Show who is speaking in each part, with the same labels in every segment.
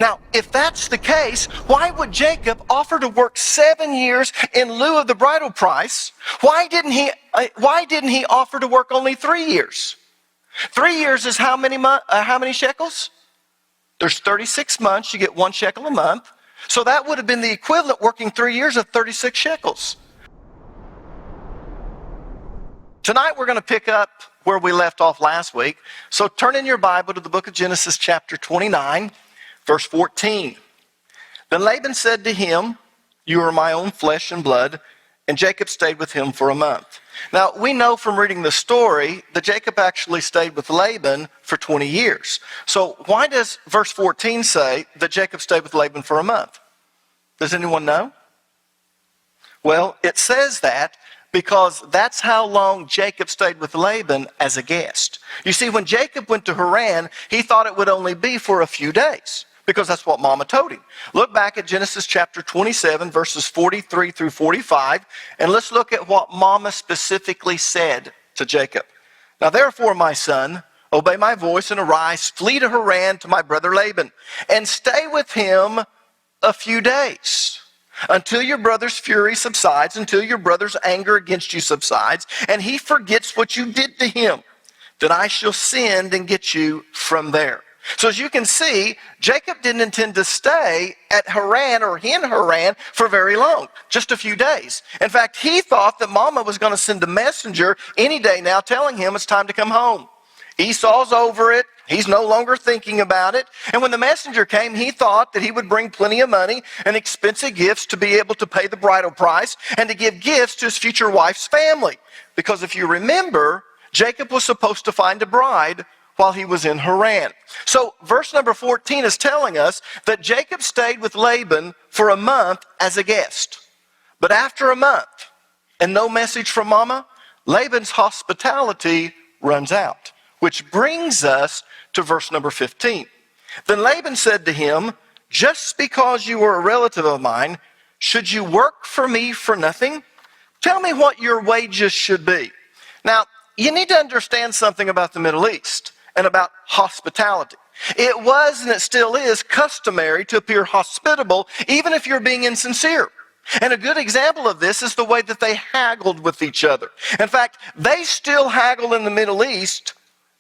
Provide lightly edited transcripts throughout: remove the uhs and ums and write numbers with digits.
Speaker 1: Now, if that's the case, why would Jacob offer to work 7 years in lieu of the bridal price? Why didn't he offer to work only 3 years? 3 years is how many shekels? There's 36 months. You get 1 shekel a month. So that would have been the equivalent working 3 years of 36 shekels. Tonight we're going to pick up where we left off last week. So turn in your Bible to the book of Genesis chapter 29. Verse 14, then Laban said to him, you are my own flesh and blood, and Jacob stayed with him for a month. Now, we know from reading the story that Jacob actually stayed with Laban for 20 years. So why does verse 14 say that Jacob stayed with Laban for a month? Does anyone know? Well, it says that because that's how long Jacob stayed with Laban as a guest. You see, when Jacob went to Haran, he thought it would only be for a few days, because that's what Mama told him. Look back at Genesis chapter 27, verses 43 through 45, and let's look at what Mama specifically said to Jacob. Now therefore, my son, obey my voice and arise, flee to Haran to my brother Laban, and stay with him a few days, until your brother's fury subsides, until your brother's anger against you subsides, and he forgets what you did to him. Then I shall send and get you from there. So as you can see, Jacob didn't intend to stay at Haran or in Haran for very long, just a few days. In fact, he thought that Mama was going to send a messenger any day now telling him it's time to come home. Esau's over it. He's no longer thinking about it. And when the messenger came, he thought that he would bring plenty of money and expensive gifts to be able to pay the bridal price and to give gifts to his future wife's family. Because if you remember, Jacob was supposed to find a bride while he was in Haran. So verse number 14 is telling us that Jacob stayed with Laban for a month as a guest. But after a month and no message from Mama, Laban's hospitality runs out, which brings us to verse number 15. Then Laban said to him, just because you are a relative of mine, should you work for me for nothing? Tell me what your wages should be. Now, you need to understand something about the Middle East and about hospitality. It was, and it still is, customary to appear hospitable, even if you're being insincere. And a good example of this is the way that they haggled with each other. In fact, they still haggle in the Middle East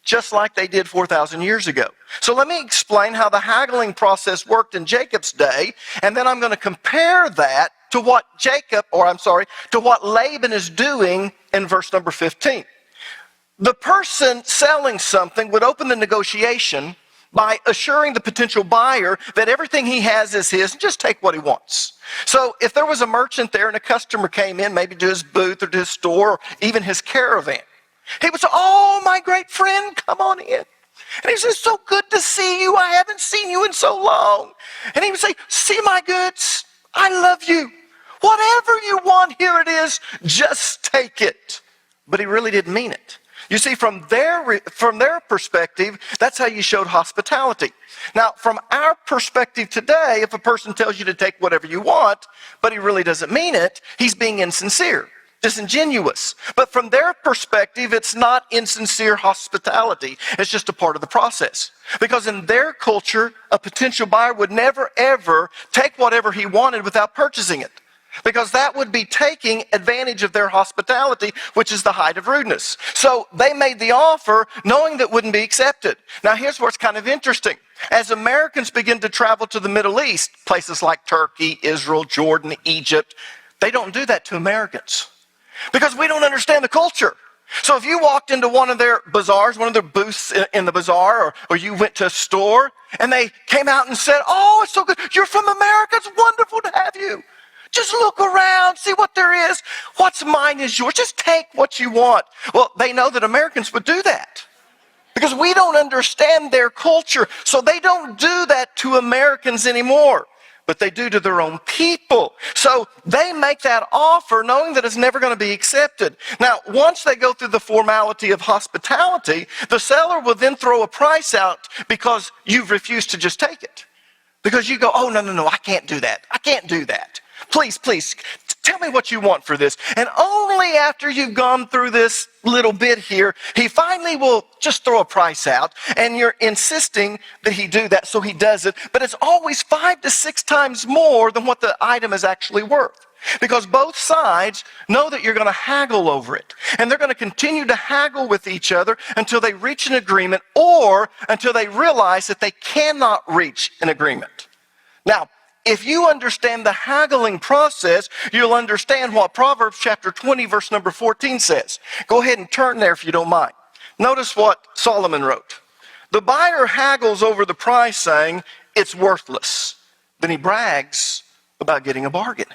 Speaker 1: just like they did 4,000 years ago. So let me explain how the haggling process worked in Jacob's day, and then I'm going to compare that to what Laban is doing in verse number 15. The person selling something would open the negotiation by assuring the potential buyer that everything he has is his and just take what he wants. So if there was a merchant there and a customer came in, maybe to his booth or to his store or even his caravan, he would say, oh, my great friend, come on in. And he says, so good to see you. I haven't seen you in so long. And he would say, see my goods. I love you. Whatever you want, here it is. Just take it. But he really didn't mean it. You see, from their perspective, that's how you showed hospitality. Now, from our perspective today, if a person tells you to take whatever you want, but he really doesn't mean it, he's being insincere, disingenuous. But from their perspective, it's not insincere hospitality. It's just a part of the process. Because in their culture, a potential buyer would never, ever take whatever he wanted without purchasing it. Because that would be taking advantage of their hospitality, which is the height of rudeness. So they made the offer knowing that wouldn't be accepted. Now here's where it's kind of interesting. As Americans begin to travel to the Middle East, places like Turkey, Israel, Jordan, Egypt, they don't do that to Americans. Because we don't understand the culture. So if you walked into one of their bazaars, one of their booths in the bazaar, or you went to a store, and they came out and said, oh, it's so good. You're from America. It's wonderful to have you. Just look around, see what there is. What's mine is yours. Just take what you want. Well, they know that Americans would do that because we don't understand their culture. So they don't do that to Americans anymore, but they do to their own people. So they make that offer knowing that it's never going to be accepted. Now, once they go through the formality of hospitality, the seller will then throw a price out because you've refused to just take it. Because you go, oh, no, I can't do that. I can't do that. Please, please, tell me what you want for this. And only after you've gone through this little bit here, he finally will just throw a price out, and you're insisting that he do that, so he does it. But it's always 5 to 6 times more than what the item is actually worth. Because both sides know that you're going to haggle over it. And they're going to continue to haggle with each other until they reach an agreement, or until they realize that they cannot reach an agreement. Now, if you understand the haggling process, you'll understand what Proverbs chapter 20, verse number 14 says. Go ahead and turn there if you don't mind. Notice what Solomon wrote. The buyer haggles over the price, saying, it's worthless. Then he brags about getting a bargain.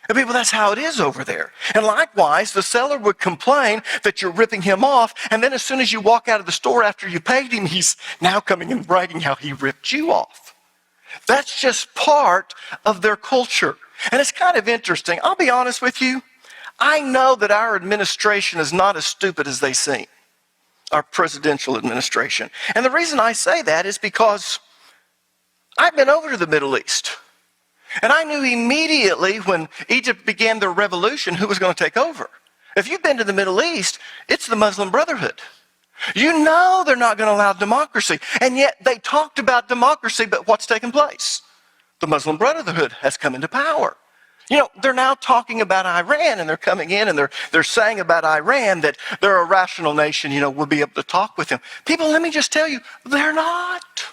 Speaker 1: And people, that's how it is over there. And likewise, the seller would complain that you're ripping him off, and then as soon as you walk out of the store after you paid him, he's now coming and bragging how he ripped you off. That's just part of their culture. And it's kind of interesting. I'll be honest with you. I know that our administration is not as stupid as they seem, our presidential administration. And the reason I say that is because I've been over to the Middle East. And I knew immediately when Egypt began their revolution who was going to take over. If you've been to the Middle East, it's the Muslim Brotherhood. You know they're not going to allow democracy. And yet they talked about democracy, but what's taken place? The Muslim Brotherhood has come into power. You know, they're now talking about Iran, and they're coming in and they're saying about Iran that they're a rational nation, you know, we'll be able to talk with them. People, let me just tell you, they're not.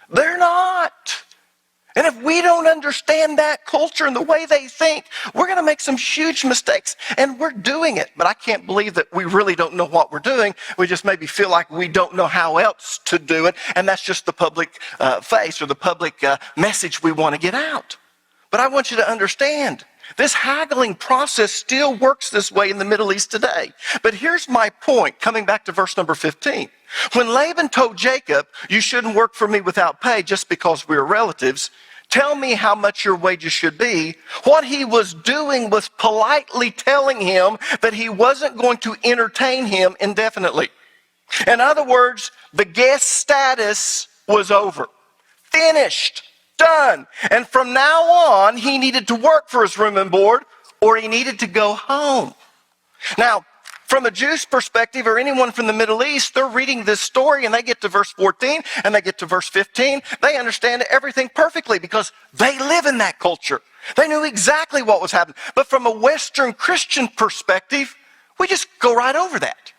Speaker 1: They're not. And if we don't understand that culture and the way they think, we're going to make some huge mistakes. And we're doing it. But I can't believe that we really don't know what we're doing. We just maybe feel like we don't know how else to do it. And that's just the public face or the public message we want to get out. But I want you to understand, this haggling process still works this way in the Middle East today. But here's my point, coming back to verse number 15. When Laban told Jacob, you shouldn't work for me without pay just because we're relatives, tell me how much your wages should be, what he was doing was politely telling him that he wasn't going to entertain him indefinitely. In other words, the guest status was over. Finished. Done. And from now on, he needed to work for his room and board, or he needed to go home. Now, from a Jew's perspective, or anyone from the Middle East, they're reading this story and they get to verse 14 and they get to verse 15. They understand everything perfectly because they live in that culture. They knew exactly what was happening. But from a Western Christian perspective, we just go right over that.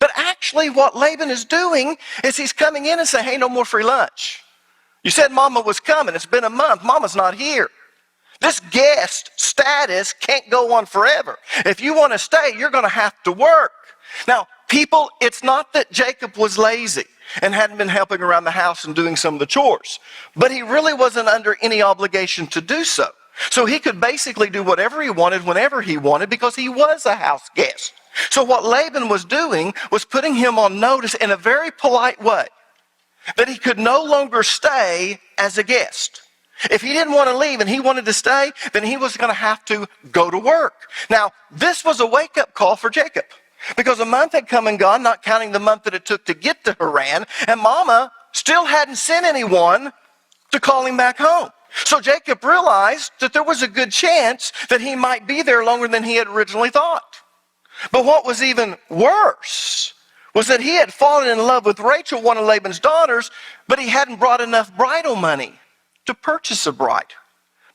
Speaker 1: But actually what Laban is doing is he's coming in and saying, hey, no more free lunch. You said Mama was coming. It's been a month. Mama's not here. This guest status can't go on forever. If you want to stay, you're going to have to work. Now, people, it's not that Jacob was lazy and hadn't been helping around the house and doing some of the chores, but he really wasn't under any obligation to do so. So he could basically do whatever he wanted whenever he wanted because he was a house guest. So what Laban was doing was putting him on notice in a very polite way that he could no longer stay as a guest. If he didn't want to leave and he wanted to stay, then he was going to have to go to work. Now, this was a wake-up call for Jacob because a month had come and gone, not counting the month that it took to get to Haran, and Mama still hadn't sent anyone to call him back home. So Jacob realized that there was a good chance that he might be there longer than he had originally thought. But what was even worse was that he had fallen in love with Rachel, one of Laban's daughters, but he hadn't brought enough bridal money to purchase a bride.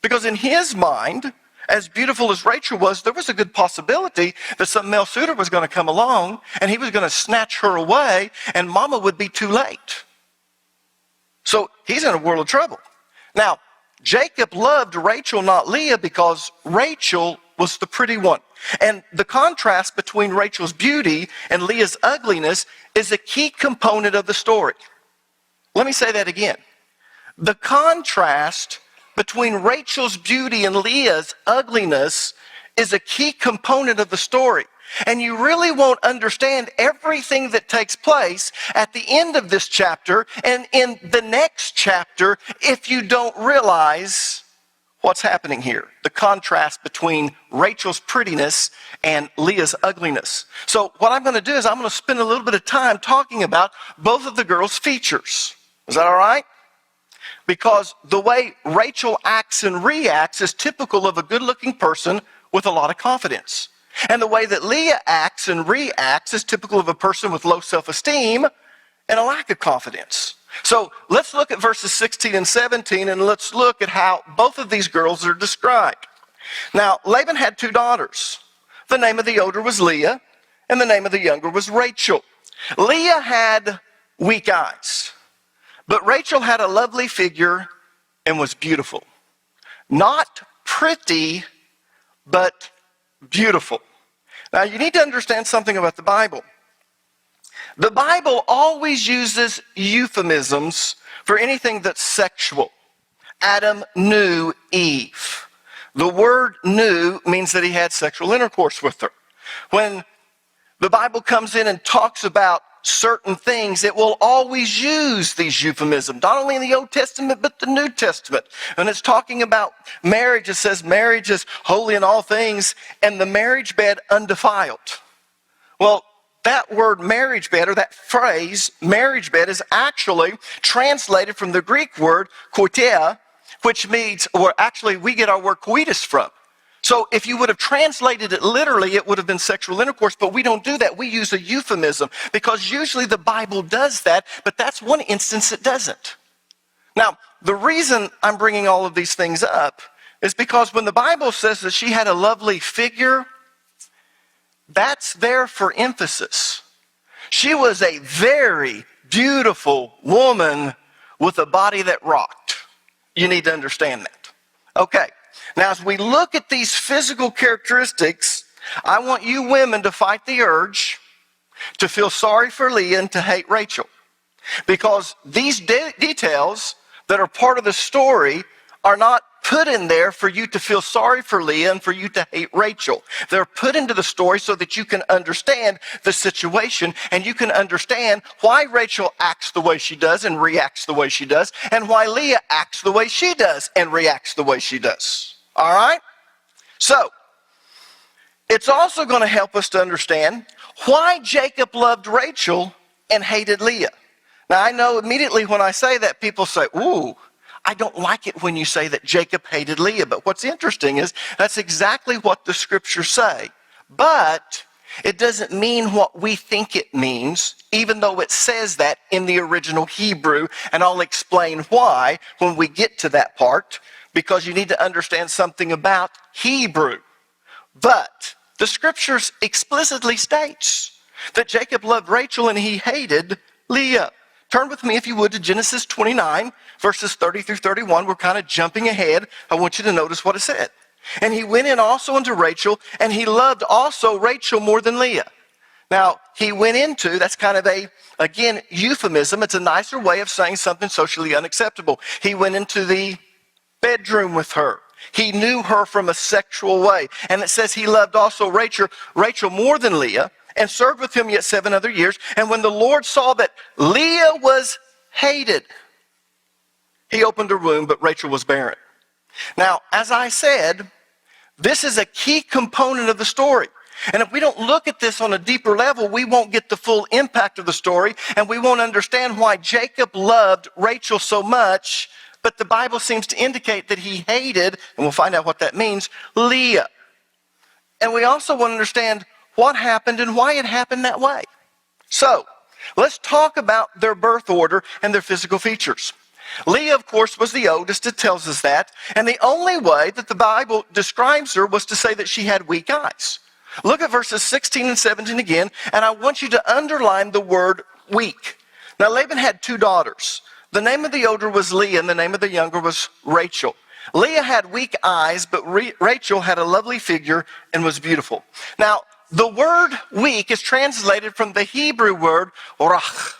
Speaker 1: Because in his mind, as beautiful as Rachel was, there was a good possibility that some male suitor was going to come along and he was going to snatch her away and Mama would be too late. So he's in a world of trouble. Now, Jacob loved Rachel, not Leah, because Rachel was the pretty one. And the contrast between Rachel's beauty and Leah's ugliness is a key component of the story. Let me say that again. The contrast between Rachel's beauty and Leah's ugliness is a key component of the story. And you really won't understand everything that takes place at the end of this chapter and in the next chapter if you don't realize what's happening here. The contrast between Rachel's prettiness and Leah's ugliness. So what I'm going to do is I'm going to spend a little bit of time talking about both of the girls' features. Is that all right? because the way Rachel acts and reacts is typical of a good-looking person with a lot of confidence. And the way that Leah acts and reacts is typical of a person with low self-esteem and a lack of confidence. So let's look at verses 16 and 17, and let's look at how both of these girls are described. Now, Laban had 2 daughters. The name of the older was Leah, and the name of the younger was Rachel. Leah had weak eyes, but Rachel had a lovely figure and was beautiful. Not pretty, but beautiful. Now, you need to understand something about the Bible. The Bible always uses euphemisms for anything that's sexual. Adam knew Eve. The word knew means that he had sexual intercourse with her. When the Bible comes in and talks about certain things, it will always use these euphemisms, not only in the Old Testament, but the New Testament. When it's talking about marriage, it says marriage is holy in all things, and the marriage bed undefiled. Well, that word marriage bed, or that phrase marriage bed, is actually translated from the Greek word koitea, which means, or actually we get our word coitus from. So if you would have translated it literally, it would have been sexual intercourse, but we don't do that. We use a euphemism because usually the Bible does that, but that's one instance it doesn't. Now, the reason I'm bringing all of these things up is because when the Bible says that she had a lovely figure, that's there for emphasis. She was a very beautiful woman with a body that rocked. You need to understand that. Okay. Now, as we look at these physical characteristics, I want you women to fight the urge to feel sorry for Leah and to hate Rachel. Because these details that are part of the story are not put in there for you to feel sorry for Leah and for you to hate Rachel. They're put into the story so that you can understand the situation and you can understand why Rachel acts the way she does and reacts the way she does, and why Leah acts the way she does and reacts the way she does. All right? So, it's also going to help us to understand why Jacob loved Rachel and hated Leah. Now, I know immediately when I say that, people say, ooh, I don't like it when you say that Jacob hated Leah. But what's interesting is that's exactly what the scriptures say. But it doesn't mean what we think it means, even though it says that in the original Hebrew. And I'll explain why when we get to that part, because you need to understand something about Hebrew. But the scriptures explicitly states that Jacob loved Rachel and he hated Leah. Turn with me, if you would, to Genesis 29, verses 30 through 31. We're kind of jumping ahead. I want you to notice what it said. And he went in also unto Rachel, and he loved also Rachel more than Leah. Now, he went into, that's kind of a, again, euphemism. It's a nicer way of saying something socially unacceptable. He went into the bedroom with her. He knew her from a sexual way. And it says he loved also Rachel more than Leah, and served with him yet 7 other years. And when the Lord saw that Leah was hated, he opened her womb, but Rachel was barren. Now, as I said, this is a key component of the story. And if we don't look at this on a deeper level, we won't get the full impact of the story, and we won't understand why Jacob loved Rachel so much. But the Bible seems to indicate that he hated, and we'll find out what that means, Leah. And we also want to understand what happened and why it happened that way. So, let's talk about their birth order and their physical features. Leah, of course, was the oldest. It tells us that. And the only way that the Bible describes her was to say that she had weak eyes. Look at verses 16 and 17 again, and I want you to underline the word weak. Now, Laban had 2 daughters. The name of the older was Leah, and the name of the younger was Rachel. Leah had weak eyes, but Rachel had a lovely figure and was beautiful. Now, the word weak is translated from the Hebrew word orach.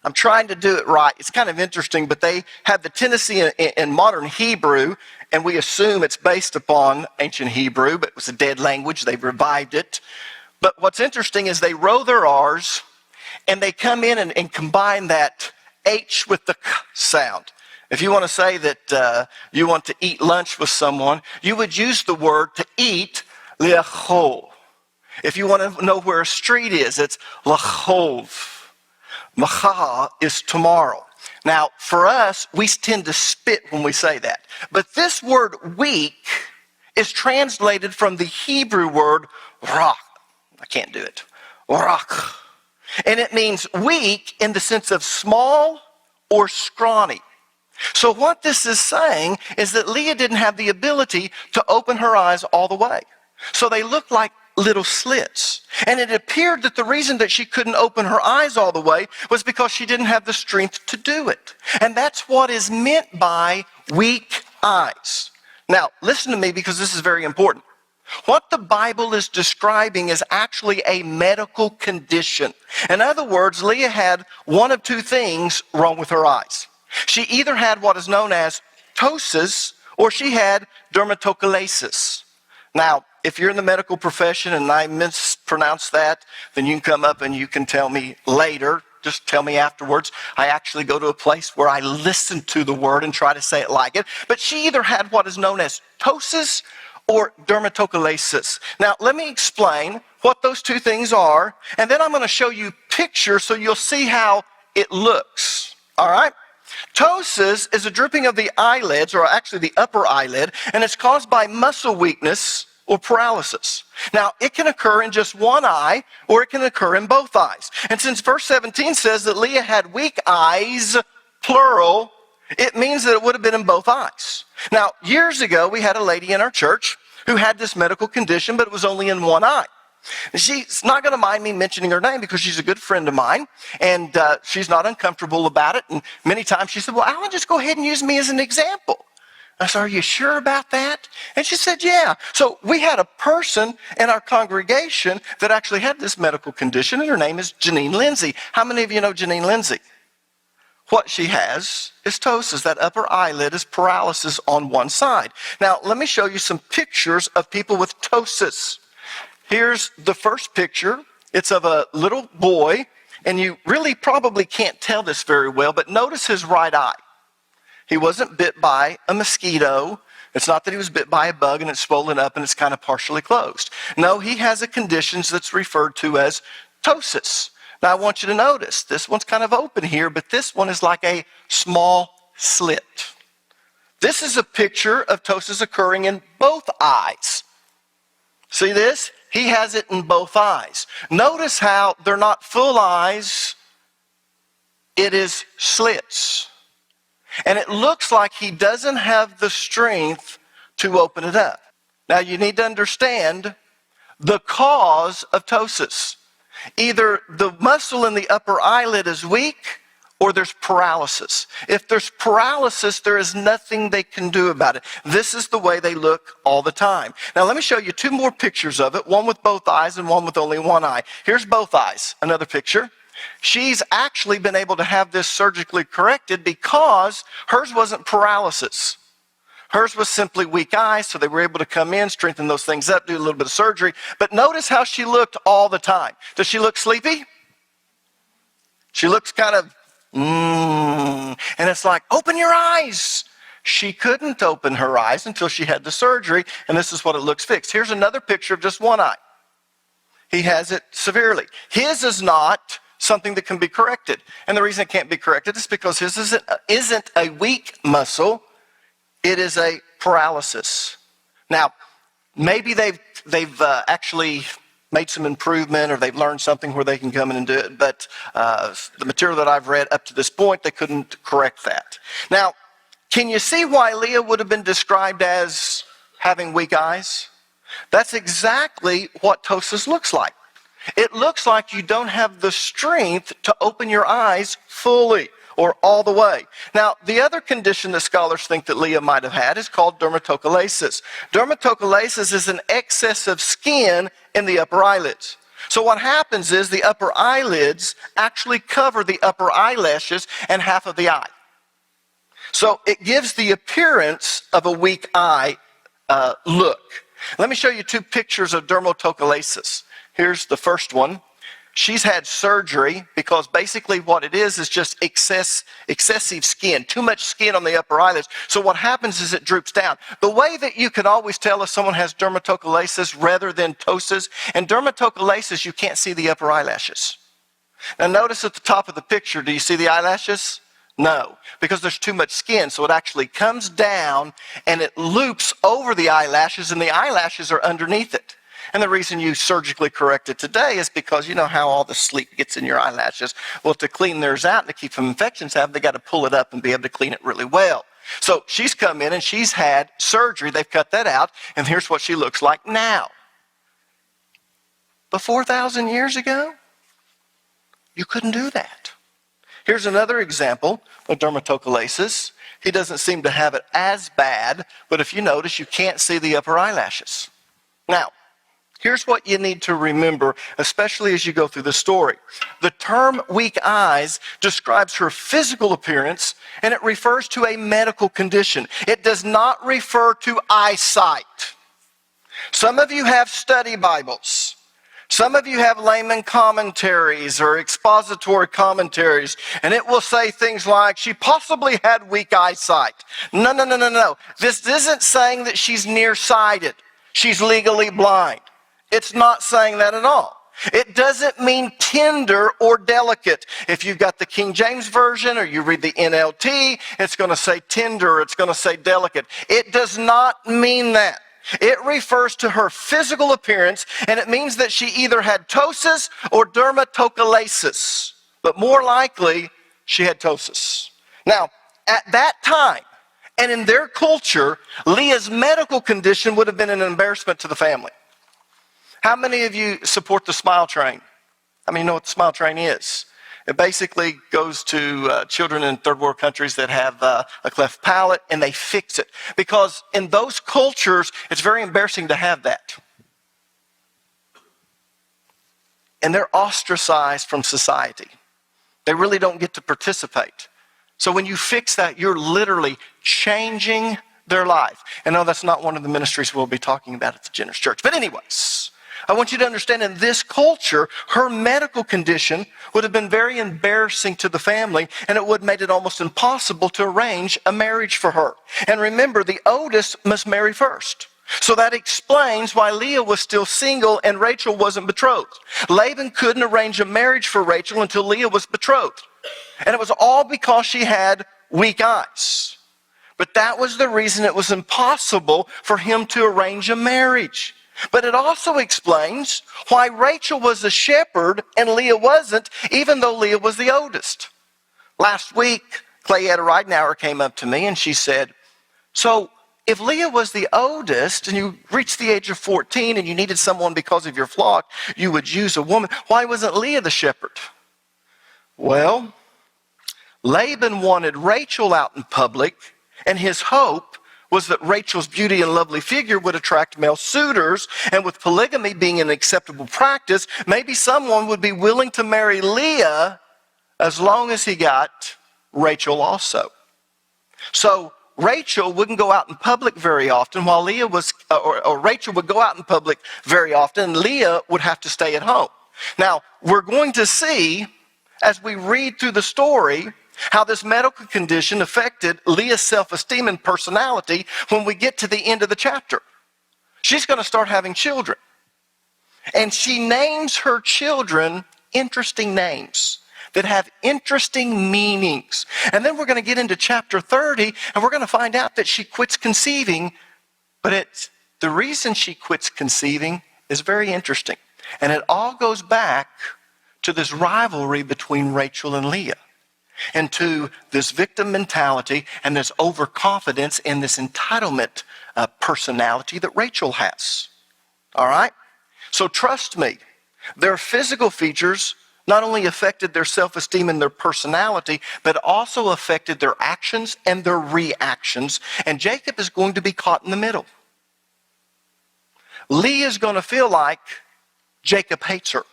Speaker 1: I'm trying to do it right. It's kind of interesting, but they have the tendency in modern Hebrew, and we assume it's based upon ancient Hebrew, but it was a dead language. They've revived it. But what's interesting is they row their R's, and they come in and combine that H with the K sound. If you want to say that you want to eat lunch with someone, you would use the word to eat, le'achol. If you want to know where a street is, it's lachov. Macha is tomorrow. Now, for us, we tend to spit when we say that. But this word weak is translated from the Hebrew word rock. I can't do it. Rock. And it means weak in the sense of small or scrawny. So what this is saying is that Leah didn't have the ability to open her eyes all the way. So they looked like little slits. And it appeared that the reason that she couldn't open her eyes all the way was because she didn't have the strength to do it. And that's what is meant by weak eyes. Now, listen to me because this is very important. What the Bible is describing is actually a medical condition. In other words, Leah had one of two things wrong with her eyes. She either had what is known as ptosis or she had dermatochalasis. Now, if you're in the medical profession and I mispronounce that, then you can come up and you can tell me later. Just tell me afterwards. I actually go to a place where I listen to the word and try to say it like it. But she either had what is known as ptosis or dermatochalasis. Now, let me explain what those two things are, and then I'm going to show you pictures so you'll see how it looks. All right? Ptosis is a drooping of the eyelids, or actually the upper eyelid, and it's caused by muscle weakness or paralysis. Now, it can occur in just one eye, or it can occur in both eyes. And since verse 17 says that Leah had weak eyes, plural, it means that it would have been in both eyes. Now, years ago, we had a lady in our church who had this medical condition, but it was only in one eye. She's not going to mind me mentioning her name because she's a good friend of mine, and she's not uncomfortable about it. And many times she said, well, Alan, just go ahead and use me as an example. I said, are you sure about that? And she said, yeah. So we had a person in our congregation that actually had this medical condition, and her name is Janine Lindsay. How many of you know Janine Lindsay? What she has is ptosis. That upper eyelid is paralysis on one side. Now, let me show you some pictures of people with ptosis. Here's the first picture. It's of a little boy, and you really probably can't tell this very well, but notice his right eye. He wasn't bit by a mosquito. It's not that he was bit by a bug and it's swollen up and it's kind of partially closed. No, he has a condition that's referred to as ptosis. Now, I want you to notice, this one's kind of open here, but this one is like a small slit. This is a picture of ptosis occurring in both eyes. See this? He has it in both eyes. Notice how they're not full eyes. It is slits. And it looks like he doesn't have the strength to open it up. Now, you need to understand the cause of ptosis. Either the muscle in the upper eyelid is weak or there's paralysis. If there's paralysis, there is nothing they can do about it. This is the way they look all the time. Now, let me show you two more pictures of it, one with both eyes and one with only one eye. Here's both eyes, another picture. She's actually been able to have this surgically corrected because hers wasn't paralysis. Hers was simply weak eyes, so they were able to come in, strengthen those things up, do a little bit of surgery. But notice how she looked all the time. Does she look sleepy? She looks kind of, and it's like, open your eyes. She couldn't open her eyes until she had the surgery, and this is what it looks fixed. Here's another picture of just one eye. He has it severely. His is not something that can be corrected. And the reason it can't be corrected is because his isn't a weak muscle. It is a paralysis. Now, maybe they've actually made some improvement or they've learned something where they can come in and do it. But the material that I've read up to this point, they couldn't correct that. Now, can you see why Leah would have been described as having weak eyes? That's exactly what ptosis looks like. It looks like you don't have the strength to open your eyes fully or all the way. Now, the other condition that scholars think that Leah might have had is called dermatochalasis. Dermatochalasis is an excess of skin in the upper eyelids. So what happens is the upper eyelids actually cover the upper eyelashes and half of the eye. So it gives the appearance of a weak eye look. Let me show you two pictures of dermatochalasis. Here's the first one. She's had surgery because basically what it is just excessive skin, too much skin on the upper eyelids. So what happens is it droops down. The way that you can always tell if someone has dermatochalasis rather than ptosis, in dermatochalasis you can't see the upper eyelashes. Now notice at the top of the picture, do you see the eyelashes? No, because there's too much skin, so it actually comes down and it loops over the eyelashes, and the eyelashes are underneath it. And the reason you surgically correct it today is because you know how all the sleep gets in your eyelashes. Well, to clean theirs out and to keep from infections out, they got to pull it up and be able to clean it really well. So she's come in and she's had surgery. They've cut that out, and here's what she looks like now. But 4,000 years ago, you couldn't do that. Here's another example of dermatochalasis. He doesn't seem to have it as bad, but if you notice, you can't see the upper eyelashes. Now, here's what you need to remember, especially as you go through the story. The term weak eyes describes her physical appearance, and it refers to a medical condition. It does not refer to eyesight. Some of you have study Bibles. Some of you have layman commentaries or expository commentaries, and it will say things like, she possibly had weak eyesight. No. This isn't saying that she's nearsighted. She's legally blind. It's not saying that at all. It doesn't mean tender or delicate. If you've got the King James Version or you read the NLT, it's going to say tender, it's going to say delicate. It does not mean that. It refers to her physical appearance, and it means that she either had ptosis or dermatochalasis. But more likely, she had ptosis. Now, at that time, and in their culture, Leah's medical condition would have been an embarrassment to the family. How many of you support the smile train? How many know what the smile train is? It basically goes to children in third world countries that have a cleft palate, and they fix it. Because in those cultures, it's very embarrassing to have that. And they're ostracized from society. They really don't get to participate. So when you fix that, you're literally changing their life. And no, that's not one of the ministries we'll be talking about at the Jenner's Church. But anyways, I want you to understand in this culture, her medical condition would have been very embarrassing to the family, and it would have made it almost impossible to arrange a marriage for her. And remember, the oldest must marry first. So that explains why Leah was still single and Rachel wasn't betrothed. Laban couldn't arrange a marriage for Rachel until Leah was betrothed. And it was all because she had weak eyes. But that was the reason it was impossible for him to arrange a marriage. But it also explains why Rachel was a shepherd and Leah wasn't, even though Leah was the oldest. Last week, Clayetta Ridenauer came up to me and she said, so if Leah was the oldest and you reached the age of 14 and you needed someone because of your flock, you would use a woman. Why wasn't Leah the shepherd? Well, Laban wanted Rachel out in public, and his hope was that Rachel's beauty and lovely figure would attract male suitors, and with polygamy being an acceptable practice, maybe someone would be willing to marry Leah as long as he got Rachel also. So Rachel wouldn't go out in public very often, while Leah was, or Rachel would go out in public very often, and Leah would have to stay at home. Now, we're going to see, as we read through the story, how this medical condition affected Leah's self-esteem and personality when we get to the end of the chapter. She's going to start having children. And she names her children interesting names that have interesting meanings. And then we're going to get into chapter 30, and we're going to find out that she quits conceiving. But the reason she quits conceiving is very interesting. And it all goes back to this rivalry between Rachel and Leah, and to this victim mentality and this overconfidence and this entitlement personality that Rachel has. All right? So trust me, their physical features not only affected their self-esteem and their personality, but also affected their actions and their reactions. And Jacob is going to be caught in the middle. Leah is going to feel like Jacob hates her.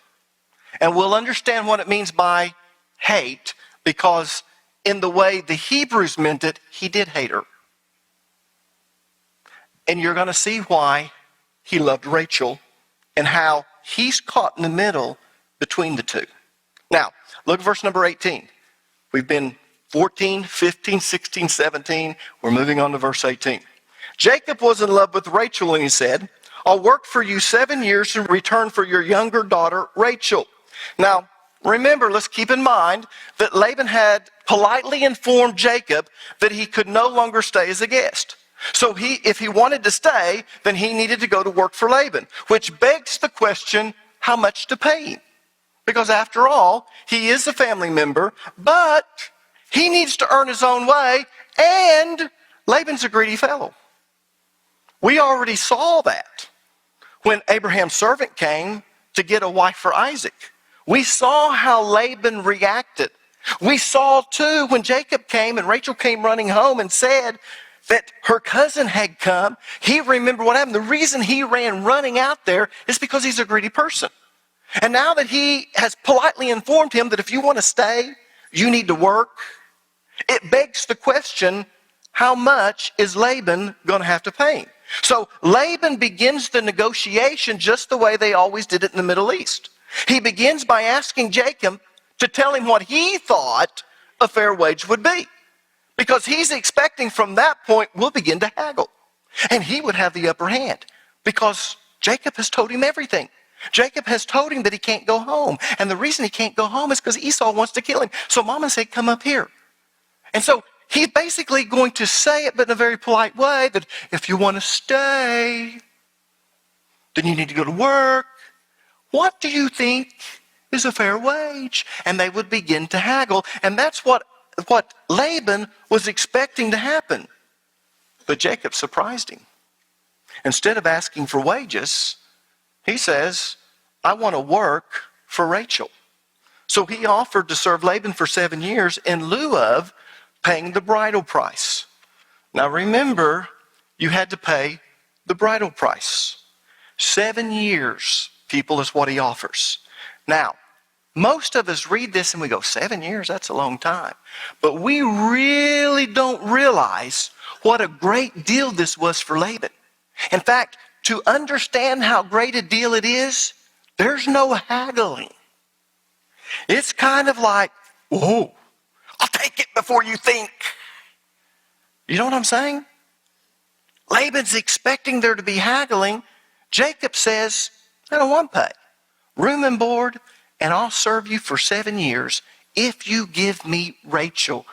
Speaker 1: And we'll understand what it means by hate, because in the way the Hebrews meant it, he did hate her. And you're going to see why he loved Rachel and how he's caught in the middle between the two. Now, look at verse number 18. We've been 14, 15, 16, 17. We're moving on to verse 18. Jacob was in love with Rachel, and he said, I'll work for you 7 years in return for your younger daughter, Rachel. Now, Remember, let's keep in mind that Laban had politely informed Jacob that he could no longer stay as a guest. So if he wanted to stay, then he needed to go to work for Laban, which begs the question, how much to pay him? Because after all, he is a family member, but he needs to earn his own way, and Laban's a greedy fellow. We already saw that when Abraham's servant came to get a wife for Isaac. We saw how Laban reacted. We saw too when Jacob came and Rachel came running home and said that her cousin had come. He remembered what happened. The reason he ran running out there is because he's a greedy person. And now that he has politely informed him that if you want to stay, you need to work, it begs the question, how much is Laban going to have to pay him? So Laban begins the negotiation just the way they always did it in the Middle East. He begins by asking Jacob to tell him what he thought a fair wage would be. Because he's expecting from that point, we'll begin to haggle. And he would have the upper hand because Jacob has told him everything. Jacob has told him that he can't go home. And the reason he can't go home is because Esau wants to kill him. So Mama said, come up here. And so he's basically going to say it, but in a very polite way, that if you want to stay, then you need to go to work. What do you think is a fair wage? And they would begin to haggle. And that's what Laban was expecting to happen. But Jacob surprised him. Instead of asking for wages, he says, I want to work for Rachel. So he offered to serve Laban for 7 years in lieu of paying the bridal price. Now remember, you had to pay the bridal price. 7 years, people, is what he offers. Now, most of us read this and we go, 7 years, that's a long time. But we really don't realize what a great deal this was for Laban. In fact, to understand how great a deal it is, there's no haggling. It's kind of like, whoa, I'll take it before you think. You know what I'm saying? Laban's expecting there to be haggling. Jacob says, I don't want pay. Room and board, and I'll serve you for 7 years if you give me Rachel.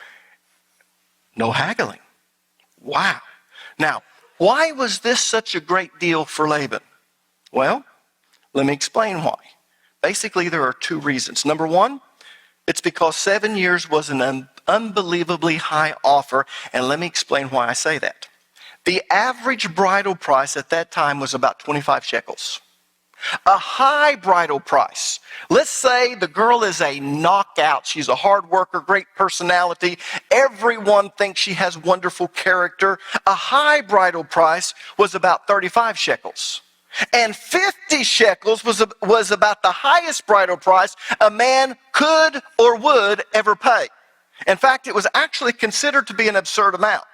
Speaker 1: No haggling. Wow. Now, why was this such a great deal for Laban? Well, let me explain why. Basically, there are 2 reasons. Number one, it's because 7 years was an unbelievably high offer, and let me explain why I say that. The average bridal price at that time was about 25 shekels. A high bridal price. Let's say the girl is a knockout. She's a hard worker, great personality. Everyone thinks she has wonderful character. A high bridal price was about 35 shekels. And 50 shekels was about the highest bridal price a man could or would ever pay. In fact, it was actually considered to be an absurd amount.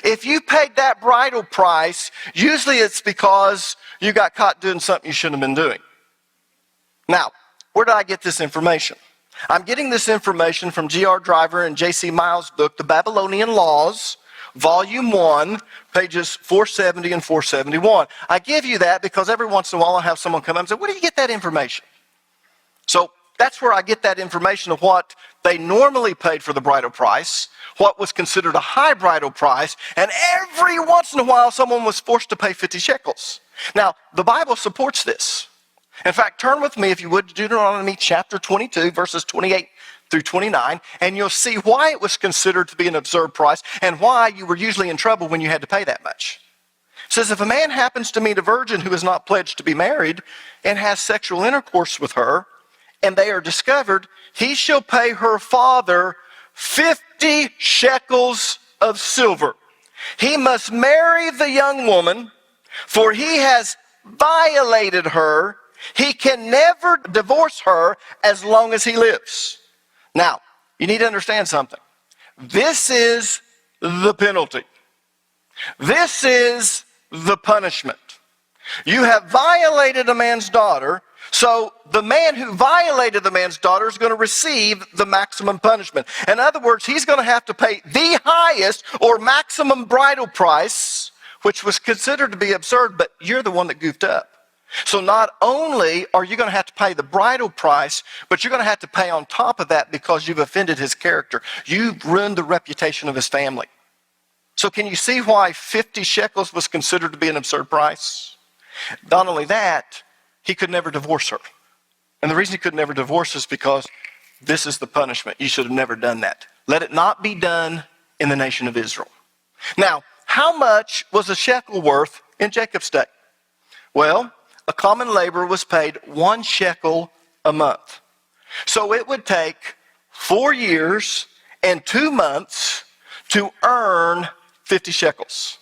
Speaker 1: If you paid that bridal price, usually it's because you got caught doing something you shouldn't have been doing. Now, where did I get this information? I'm getting this information from G.R. Driver and J.C. Miles' book, The Babylonian Laws, Volume 1, pages 470 and 471. I give you that because every once in a while I'll have someone come up and say, where do you get that information? So that's where I get that information of what they normally paid for the bridal price, what was considered a high bridal price, and every once in a while someone was forced to pay 50 shekels. Now, the Bible supports this. In fact, turn with me, if you would, to Deuteronomy chapter 22, verses 28 through 29, and you'll see why it was considered to be an absurd price and why you were usually in trouble when you had to pay that much. It says, if a man happens to meet a virgin who is not pledged to be married and has sexual intercourse with her, and they are discovered, he shall pay her father 50 shekels of silver. He must marry the young woman, for he has violated her. He can never divorce her as long as he lives. Now, you need to understand something. This is the penalty. This is the punishment. You have violated a man's daughter, so the man who violated the man's daughter is going to receive the maximum punishment. In other words, he's going to have to pay the highest or maximum bridal price, which was considered to be absurd, but you're the one that goofed up. So not only are you going to have to pay the bridal price, but you're going to have to pay on top of that because you've offended his character. You've ruined the reputation of his family. So can you see why 50 shekels was considered to be an absurd price? Not only that, he could never divorce her. And the reason he could never divorce is because this is the punishment. You should have never done that. Let it not be done in the nation of Israel. Now, how much was a shekel worth in Jacob's day? Well, a common laborer was paid 1 shekel a month. So it would take 4 years and 2 months to earn 50 shekels.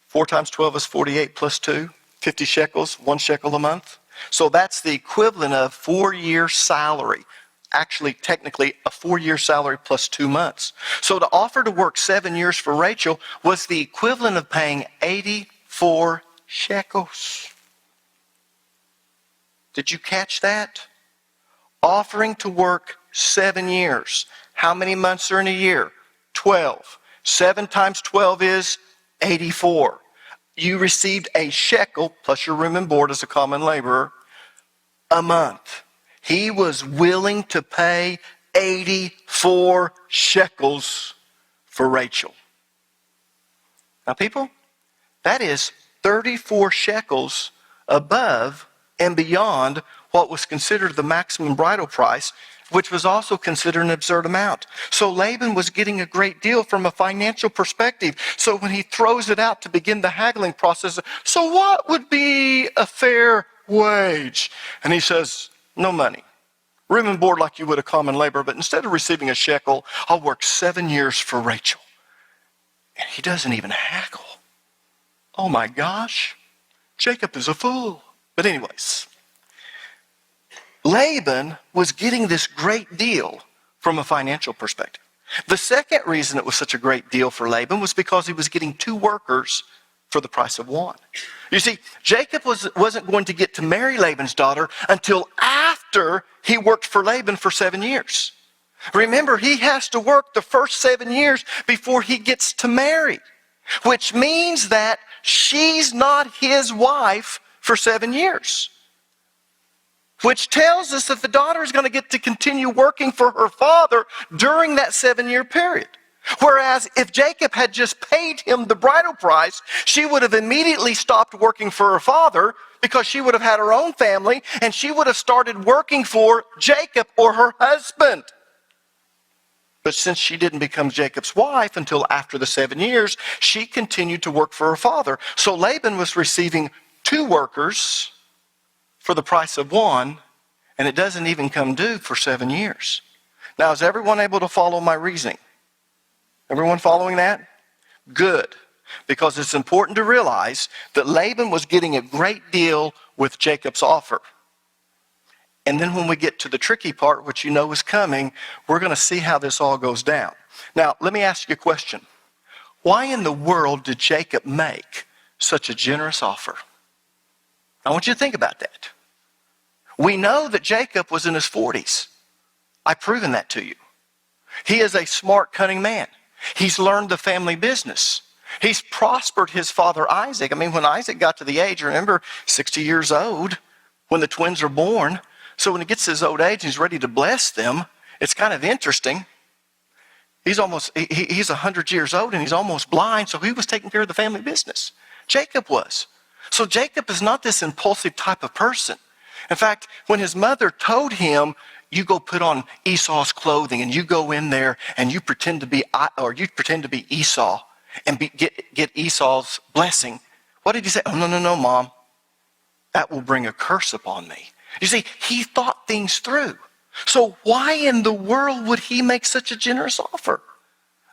Speaker 1: 4 times 12 is 48 plus 2. 50 shekels, 1 shekel a month. So that's the equivalent of 4-year salary. Actually, technically, a 4-year salary plus 2 months. So to offer to work 7 years for Rachel was the equivalent of paying 84 shekels. Did you catch that? Offering to work 7 years. How many months are in a year? 12. 7 times 12 is 84. You received a shekel, plus your room and board as a common laborer, a month. He was willing to pay 84 shekels for Rachel. Now, people, that is 34 shekels above and beyond what was considered the maximum bridal price, which was also considered an absurd amount. So Laban was getting a great deal from a financial perspective. So when he throws it out to begin the haggling process, so what would be a fair wage? And he says, no money. Room and board like you would a common laborer, but instead of receiving a shekel, I'll work 7 years for Rachel. And he doesn't even haggle. Oh my gosh, Jacob is a fool. But anyways, Laban was getting this great deal from a financial perspective. The second reason it was such a great deal for Laban was because he was getting 2 workers for the price of 1. You see, Jacob wasn't going to get to marry Laban's daughter until after he worked for Laban for 7 years. Remember, he has to work the first 7 years before he gets to marry, which means that she's not his wife for 7 years. Which tells us that the daughter is going to get to continue working for her father during that 7-year period. Whereas if Jacob had just paid him the bridal price, she would have immediately stopped working for her father because she would have had her own family and she would have started working for Jacob or her husband. But since she didn't become Jacob's wife until after the 7 years, she continued to work for her father. So Laban was receiving 2 workers for the price of 1, and it doesn't even come due for 7 years. Now, is everyone able to follow my reasoning? Everyone following that? Good. Because it's important to realize that Laban was getting a great deal with Jacob's offer. And then when we get to the tricky part, which you know is coming, we're going to see how this all goes down. Now, let me ask you a question. Why in the world did Jacob make such a generous offer? I want you to think about that. We know that Jacob was in his 40s. I've proven that to you. He is a smart, cunning man. He's learned the family business. He's prospered his father Isaac. I mean, when Isaac got to the age, remember, 60 years old when the twins are born. So when he gets to his old age and he's ready to bless them, it's kind of interesting. He's 100 years old and he's almost blind, so he was taking care of the family business. Jacob was. So Jacob is not this impulsive type of person. In fact, when his mother told him, you go put on Esau's clothing and you go in there and you pretend to be Esau and get Esau's blessing. What did he say? Oh, no, Mom. That will bring a curse upon me. You see, he thought things through. So why in the world would he make such a generous offer?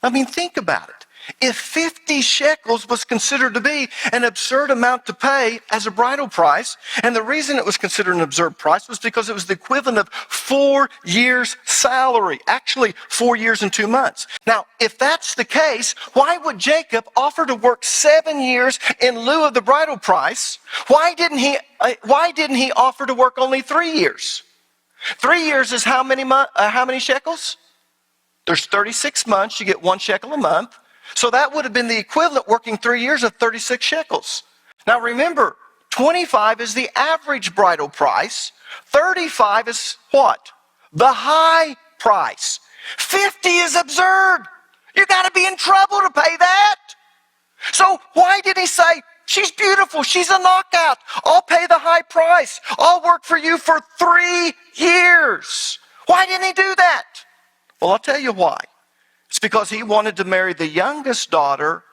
Speaker 1: I mean, think about it. If 50 shekels was considered to be an absurd amount to pay as a bridal price, and the reason it was considered an absurd price was because it was the equivalent of 4 years' salary, actually 4 years and 2 months. Now, if that's the case, why would Jacob offer to work 7 years in lieu of the bridal price? Why didn't he offer to work only 3 years? 3 years is how many shekels? There's 36 months, you get 1 shekel a month. So that would have been the equivalent working 3 years of 36 shekels. Now remember, 25 is the average bridal price. 35 is what? The high price. 50 is absurd. You got to be in trouble to pay that. So why did he say, she's beautiful, she's a knockout, I'll pay the high price, I'll work for you for 3 years? Why didn't he do that? Well, I'll tell you why. It's because he wanted to marry the youngest daughter,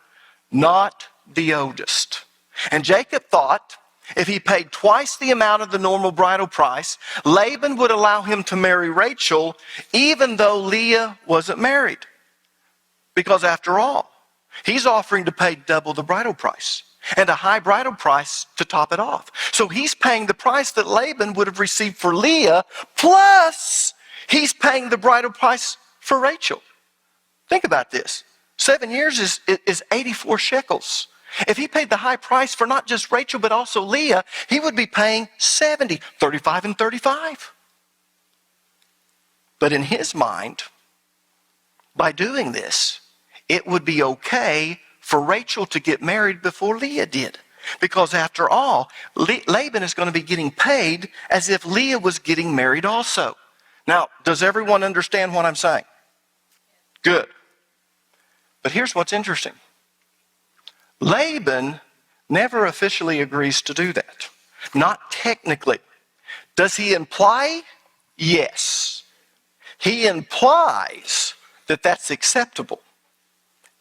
Speaker 1: not the oldest. And Jacob thought if he paid twice the amount of the normal bridal price, Laban would allow him to marry Rachel even though Leah wasn't married. Because after all, he's offering to pay double the bridal price and a high bridal price to top it off. So he's paying the price that Laban would have received for Leah, plus he's paying the bridal price for Rachel. Think about this. 7 years is 84 shekels. If he paid the high price for not just Rachel, but also Leah, he would be paying 70, 35 and 35. But in his mind, by doing this, it would be okay for Rachel to get married before Leah did. Because after all, Laban is going to be getting paid as if Leah was getting married also. Now, does everyone understand what I'm saying? Good. But here's what's interesting. Laban never officially agrees to do that. Not technically. Does he imply? Yes. He implies that that's acceptable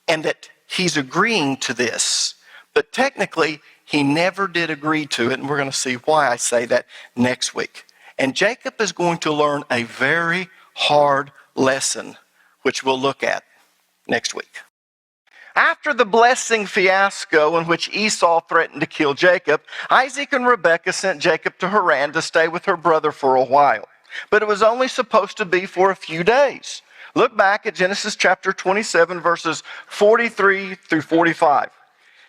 Speaker 1: and that he's agreeing to this. But technically, he never did agree to it, and we're going to see why I say that next week. And Jacob is going to learn a very hard lesson, which we'll look at next week. After the blessing fiasco in which Esau threatened to kill Jacob, Isaac and Rebekah sent Jacob to Haran to stay with her brother for a while. But it was only supposed to be for a few days. Look back at Genesis chapter 27, verses 43 through 45.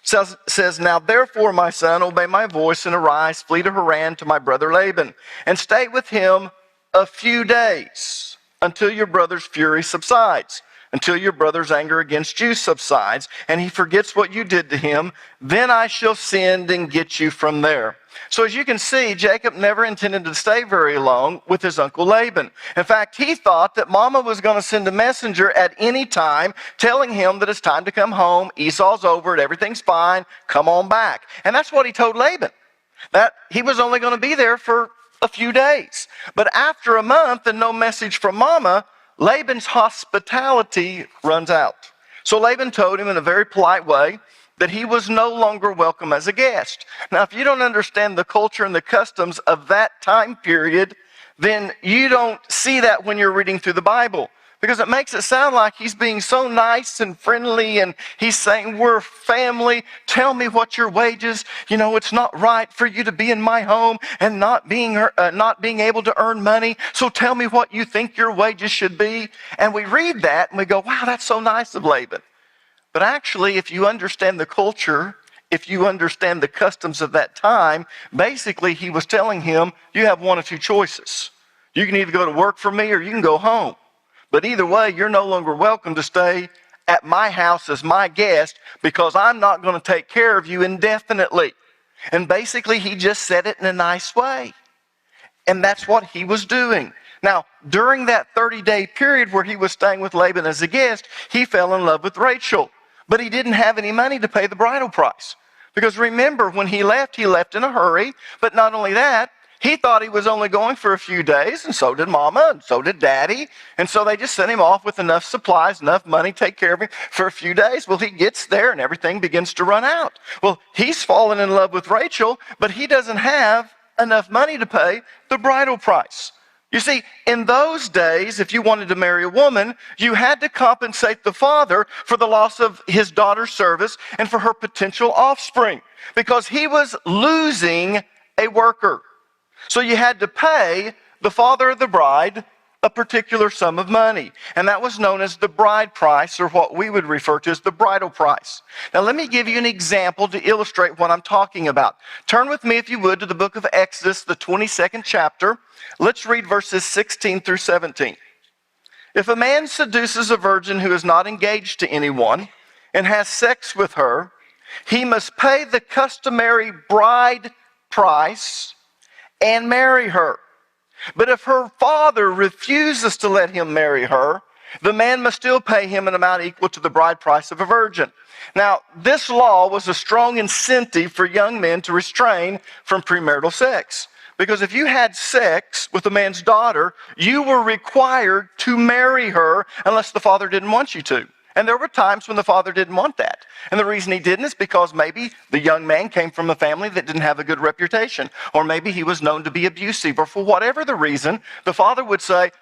Speaker 1: It says, "Now therefore, my son, obey my voice and arise, flee to Haran to my brother Laban, and stay with him a few days until your brother's fury subsides, until your brother's anger against you subsides, and he forgets what you did to him. Then I shall send and get you from there." So as you can see, Jacob never intended to stay very long with his uncle Laban. In fact, he thought that Mama was going to send a messenger at any time telling him that it's time to come home, Esau's over it, everything's fine, come on back. And that's what he told Laban, that he was only going to be there for a few days. But after a month and no message from Mama, Laban's hospitality runs out. So Laban told him in a very polite way that he was no longer welcome as a guest. Now, if you don't understand the culture and the customs of that time period, then you don't see that when you're reading through the Bible. Because it makes it sound like he's being so nice and friendly, and he's saying, we're family, tell me what your wages. You know, it's not right for you to be in my home and not being able to earn money. So tell me what you think your wages should be. And we read that and we go, wow, that's so nice of Laban. But actually, if you understand the culture, if you understand the customs of that time, basically he was telling him, you have one of two choices. You can either go to work for me or you can go home. But either way, you're no longer welcome to stay at my house as my guest because I'm not going to take care of you indefinitely. And basically, he just said it in a nice way. And that's what he was doing. Now, during that 30-day period where he was staying with Laban as a guest, he fell in love with Rachel. But he didn't have any money to pay the bridal price. Because remember, when he left in a hurry. But not only that, he thought he was only going for a few days, and so did Mama, and so did Daddy. And so they just sent him off with enough supplies, enough money to take care of him for a few days. Well, he gets there, and everything begins to run out. Well, he's fallen in love with Rachel, but he doesn't have enough money to pay the bridal price. You see, in those days, if you wanted to marry a woman, you had to compensate the father for the loss of his daughter's service and for her potential offspring, because he was losing a worker. So you had to pay the father of the bride a particular sum of money, and that was known as the bride price, or what we would refer to as the bridal price. Now let me give you an example to illustrate what I'm talking about. Turn with me, if you would, to the book of Exodus, the 22nd chapter. Let's read verses 16 through 17. "If a man seduces a virgin who is not engaged to anyone and has sex with her, he must pay the customary bride price and marry her. But if her father refuses to let him marry her, the man must still pay him an amount equal to the bride price of a virgin. Now, this law was a strong incentive for young men to restrain from premarital sex. Because if you had sex with a man's daughter, you were required to marry her unless the father didn't want you to. And there were times when the father didn't want that. And the reason he didn't is because maybe the young man came from a family that didn't have a good reputation. Or maybe he was known to be abusive. Or for whatever the reason, the father would say,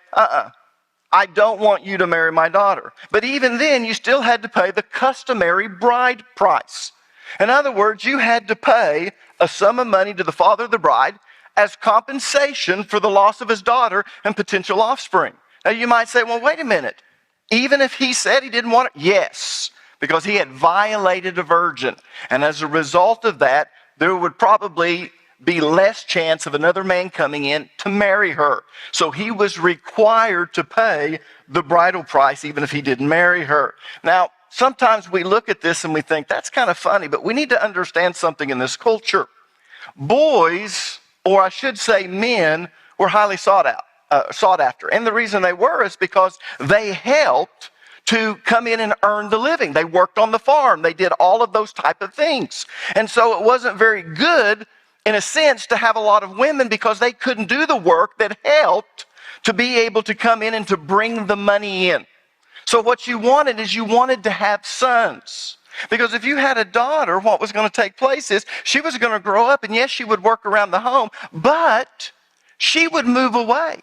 Speaker 1: I don't want you to marry my daughter. But even then, you still had to pay the customary bride price. In other words, you had to pay a sum of money to the father of the bride as compensation for the loss of his daughter and potential offspring. Now you might say, well, wait a minute. Even if he said he didn't want it? Yes, because he had violated a virgin. And as a result of that, there would probably be less chance of another man coming in to marry her. So he was required to pay the bridal price even if he didn't marry her. Now, sometimes we look at this and we think that's kind of funny, but we need to understand something in this culture. Boys, or I should say men, were highly sought after. And the reason they were is because they helped to come in and earn the living. They worked on the farm. They did all of those type of things. And so it wasn't very good, in a sense, to have a lot of women because they couldn't do the work that helped to be able to come in and to bring the money in. So what you wanted is you wanted to have sons. Because if you had a daughter, what was going to take place is she was going to grow up, and yes, she would work around the home, but she would move away.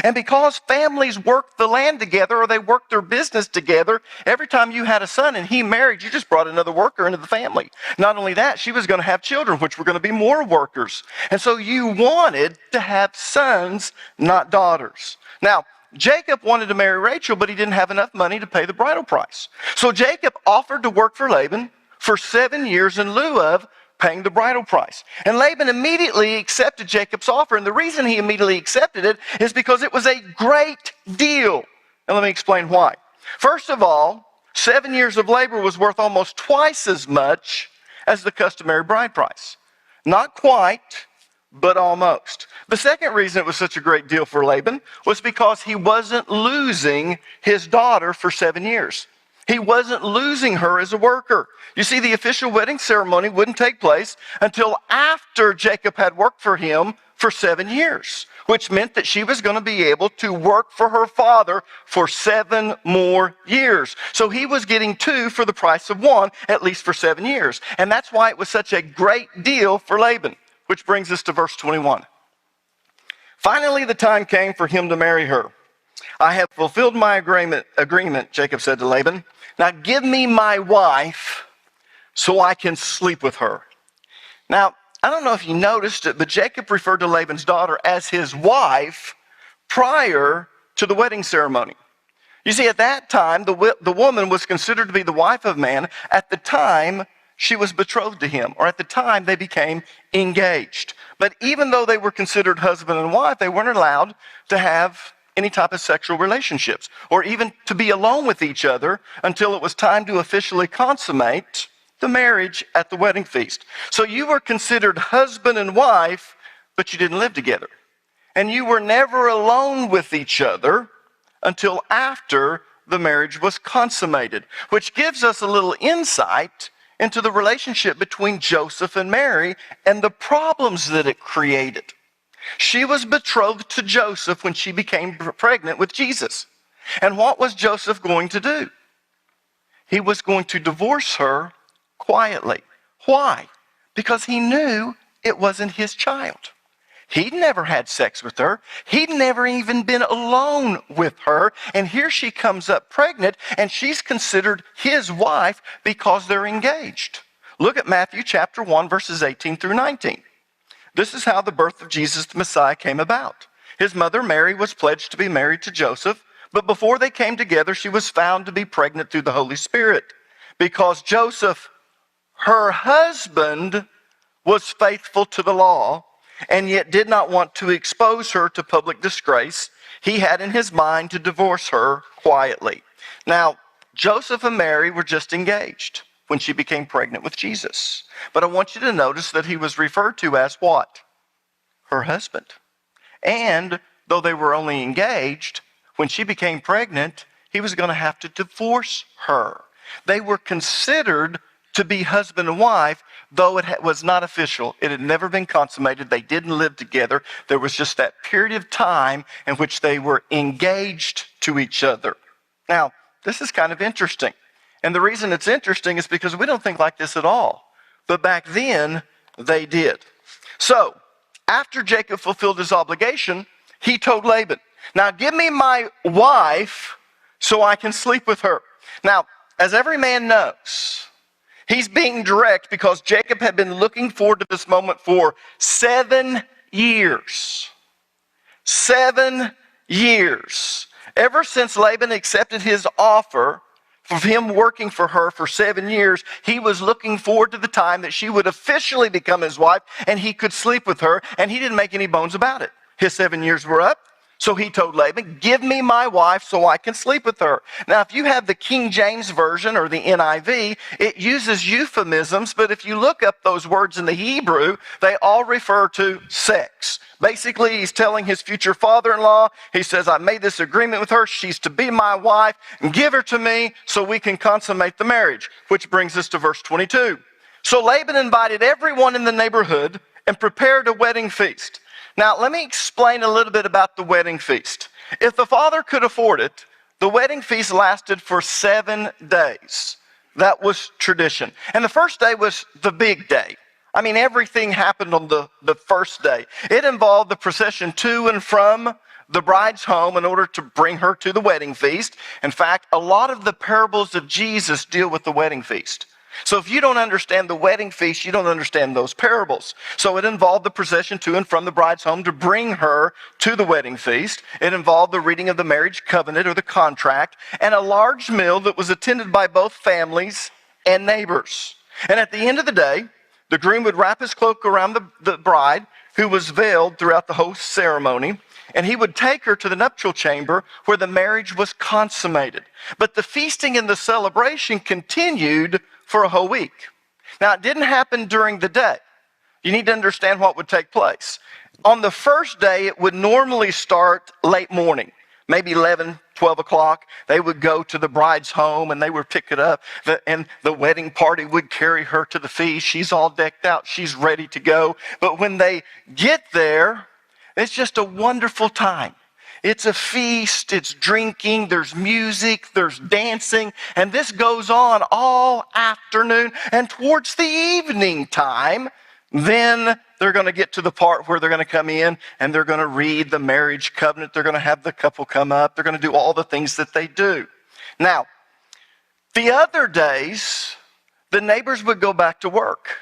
Speaker 1: And because families worked the land together or they worked their business together, every time you had a son and he married, you just brought another worker into the family. Not only that, she was going to have children, which were going to be more workers. And so you wanted to have sons, not daughters. Now, Jacob wanted to marry Rachel, but he didn't have enough money to pay the bridal price. So Jacob offered to work for Laban for 7 years in lieu of paying the bridal price. And Laban immediately accepted Jacob's offer. And the reason he immediately accepted it is because it was a great deal. And let me explain why. First of all, 7 years of labor was worth almost twice as much as the customary bride price. Not quite, but almost. The second reason it was such a great deal for Laban was because he wasn't losing his daughter for 7 years. He wasn't losing her as a worker. You see, the official wedding ceremony wouldn't take place until after Jacob had worked for him for 7 years, which meant that she was going to be able to work for her father for 7 more years. So he was getting 2 for the price of 1, at least for 7 years. And that's why it was such a great deal for Laban, which brings us to verse 21. Finally, the time came for him to marry her. I have fulfilled my agreement, Jacob said to Laban. Now give me my wife so I can sleep with her. Now, I don't know if you noticed it, but Jacob referred to Laban's daughter as his wife prior to the wedding ceremony. You see, at that time, the woman was considered to be the wife of man at the time she was betrothed to him, or at the time they became engaged. But even though they were considered husband and wife, they weren't allowed to have any type of sexual relationships, or even to be alone with each other until it was time to officially consummate the marriage at the wedding feast. So you were considered husband and wife, but you didn't live together. And you were never alone with each other until after the marriage was consummated, which gives us a little insight into the relationship between Joseph and Mary and the problems that it created. She was betrothed to Joseph when she became pregnant with Jesus. And what was Joseph going to do? He was going to divorce her quietly. Why? Because he knew it wasn't his child. He'd never had sex with her. He'd never even been alone with her. And here she comes up pregnant, and she's considered his wife because they're engaged. Look at Matthew chapter 1, verses 18 through 19. This is how the birth of Jesus the Messiah came about. His mother Mary was pledged to be married to Joseph, but before they came together, she was found to be pregnant through the Holy Spirit. Because Joseph, her husband, was faithful to the law, and yet did not want to expose her to public disgrace, he had in his mind to divorce her quietly. Now, Joseph and Mary were just engaged. when she became pregnant with Jesus. But I want you to notice that he was referred to as what? Her husband. And though they were only engaged, when she became pregnant, he was going to have to divorce her. They were considered to be husband and wife, though it was not official. It had never been consummated. They didn't live together. There was just that period of time in which they were engaged to each other. Now, this is kind of interesting. And the reason it's interesting is because we don't think like this at all. But back then, they did. So, after Jacob fulfilled his obligation, he told Laban, now give me my wife so I can sleep with her. Now, as every man knows, he's being direct because Jacob had been looking forward to this moment for 7 years. 7 years. Ever since Laban accepted his offer of him working for her for 7 years, he was looking forward to the time that she would officially become his wife and he could sleep with her, and he didn't make any bones about it. His 7 years were up, so he told Laban, give me my wife so I can sleep with her. Now, if you have the King James Version or the NIV, it uses euphemisms, but if you look up those words in the Hebrew, they all refer to sex. Basically, he's telling his future father-in-law, he says, I made this agreement with her. She's to be my wife. Give her to me so we can consummate the marriage. Which brings us to verse 22. So Laban invited everyone in the neighborhood and prepared a wedding feast. Now, let me explain a little bit about the wedding feast. If the father could afford it, the wedding feast lasted for 7 days. That was tradition. And the first day was the big day. I mean, everything happened on the first day. It involved the procession to and from the bride's home in order to bring her to the wedding feast. In fact, a lot of the parables of Jesus deal with the wedding feast. So if you don't understand the wedding feast, you don't understand those parables. So it involved the procession to and from the bride's home to bring her to the wedding feast. It involved the reading of the marriage covenant or the contract, and a large meal that was attended by both families and neighbors. And at the end of the day, the groom would wrap his cloak around the bride, who was veiled throughout the whole ceremony, and he would take her to the nuptial chamber where the marriage was consummated. But the feasting and the celebration continued for a whole week. Now, it didn't happen during the day. You need to understand what would take place. On the first day, it would normally start late morning, maybe 11, 12 o'clock. They would go to the bride's home and they would pick it up. And the wedding party would carry her to the feast. She's all decked out. She's ready to go. But when they get there, it's just a wonderful time. It's a feast, it's drinking, there's music, there's dancing, and this goes on all afternoon. And towards the evening time, then they're going to get to the part where they're going to come in and they're going to read the marriage covenant. They're going to have the couple come up. They're going to do all the things that they do. Now, the other days, the neighbors would go back to work.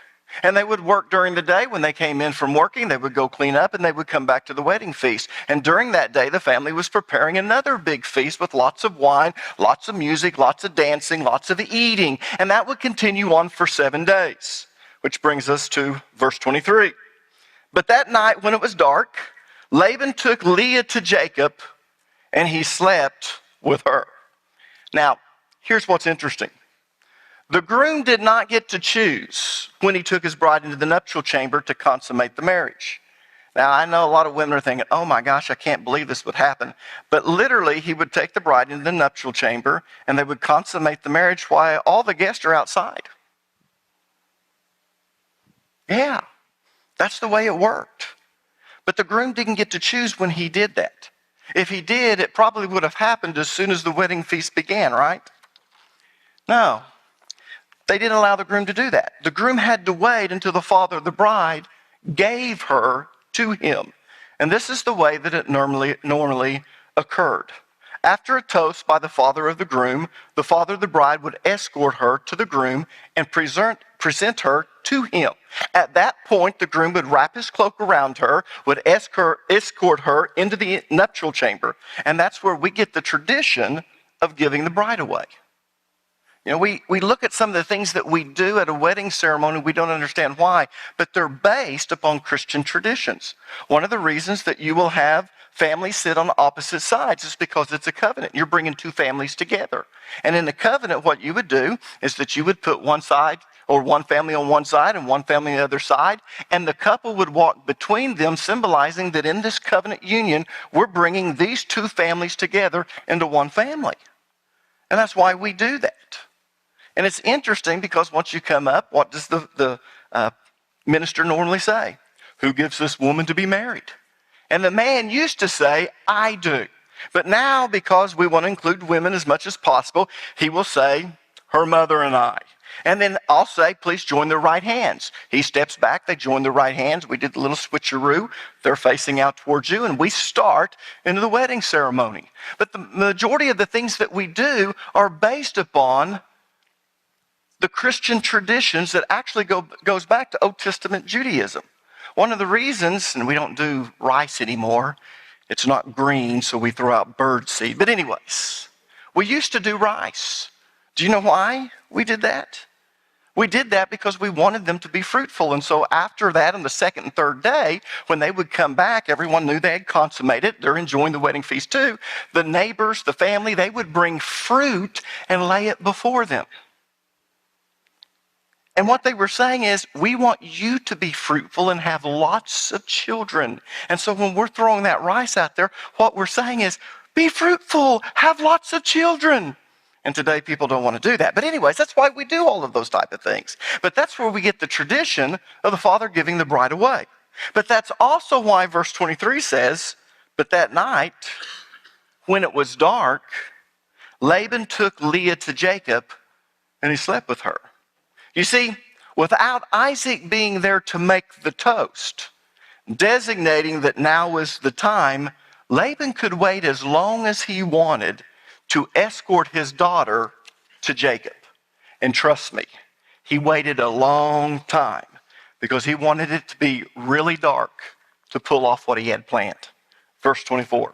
Speaker 1: And they would work during the day. When they came in from working, they would go clean up and they would come back to the wedding feast. And during that day, the family was preparing another big feast with lots of wine, lots of music, lots of dancing, lots of eating. And that would continue on for 7 days, which brings us to verse 23. But that night when it was dark, Laban took Leah to Jacob and he slept with her. Now, here's what's interesting. The groom did not get to choose when he took his bride into the nuptial chamber to consummate the marriage. Now, I know a lot of women are thinking, oh my gosh, I can't believe this would happen. But literally, he would take the bride into the nuptial chamber and they would consummate the marriage while all the guests are outside. Yeah, that's the way it worked. But the groom didn't get to choose when he did that. If he did, it probably would have happened as soon as the wedding feast began, right? No. They didn't allow the groom to do that. The groom had to wait until the father of the bride gave her to him. And this is the way that it normally occurred. After a toast by the father of the groom, the father of the bride would escort her to the groom and present her to him. At that point, the groom would wrap his cloak around her, would escort her into the nuptial chamber. And that's where we get the tradition of giving the bride away. You know, we look at some of the things that we do at a wedding ceremony, we don't understand why, but they're based upon Christian traditions. One of the reasons that you will have families sit on opposite sides? It's because it's a covenant. You're bringing two families together. And in the covenant, what you would do is that you would put one side or one family on one side and one family on the other side, and the couple would walk between them, symbolizing that in this covenant union, we're bringing these two families together into one family. And that's why we do that. And it's interesting because once you come up, what does the minister normally say? Who gives this woman to be married? And the man used to say, I do. But now, because we want to include women as much as possible, he will say, her mother and I. And then I'll say, please join their right hands. He steps back, they join their right hands. We did the little switcheroo. They're facing out towards you, and we start into the wedding ceremony. But the majority of the things that we do are based upon the Christian traditions that actually goes back to Old Testament Judaism. One of the reasons, and we don't do rice anymore, it's not green, so we throw out bird seed. But anyways, we used to do rice. Do you know why we did that? We did that because we wanted them to be fruitful. And so after that, on the second and third day, when they would come back, everyone knew they had consummated. They're enjoying the wedding feast too. The neighbors, the family, they would bring fruit and lay it before them. And what they were saying is, we want you to be fruitful and have lots of children. And so when we're throwing that rice out there, what we're saying is, be fruitful, have lots of children. And today people don't want to do that. But anyways, that's why we do all of those type of things. But that's where we get the tradition of the father giving the bride away. But that's also why verse 23 says, but that night, when it was dark, Laban took Leah to Jacob and he slept with her. You see, without Isaac being there to make the toast, designating that now was the time, Laban could wait as long as he wanted to escort his daughter to Jacob. And trust me, he waited a long time because he wanted it to be really dark to pull off what he had planned. Verse 24.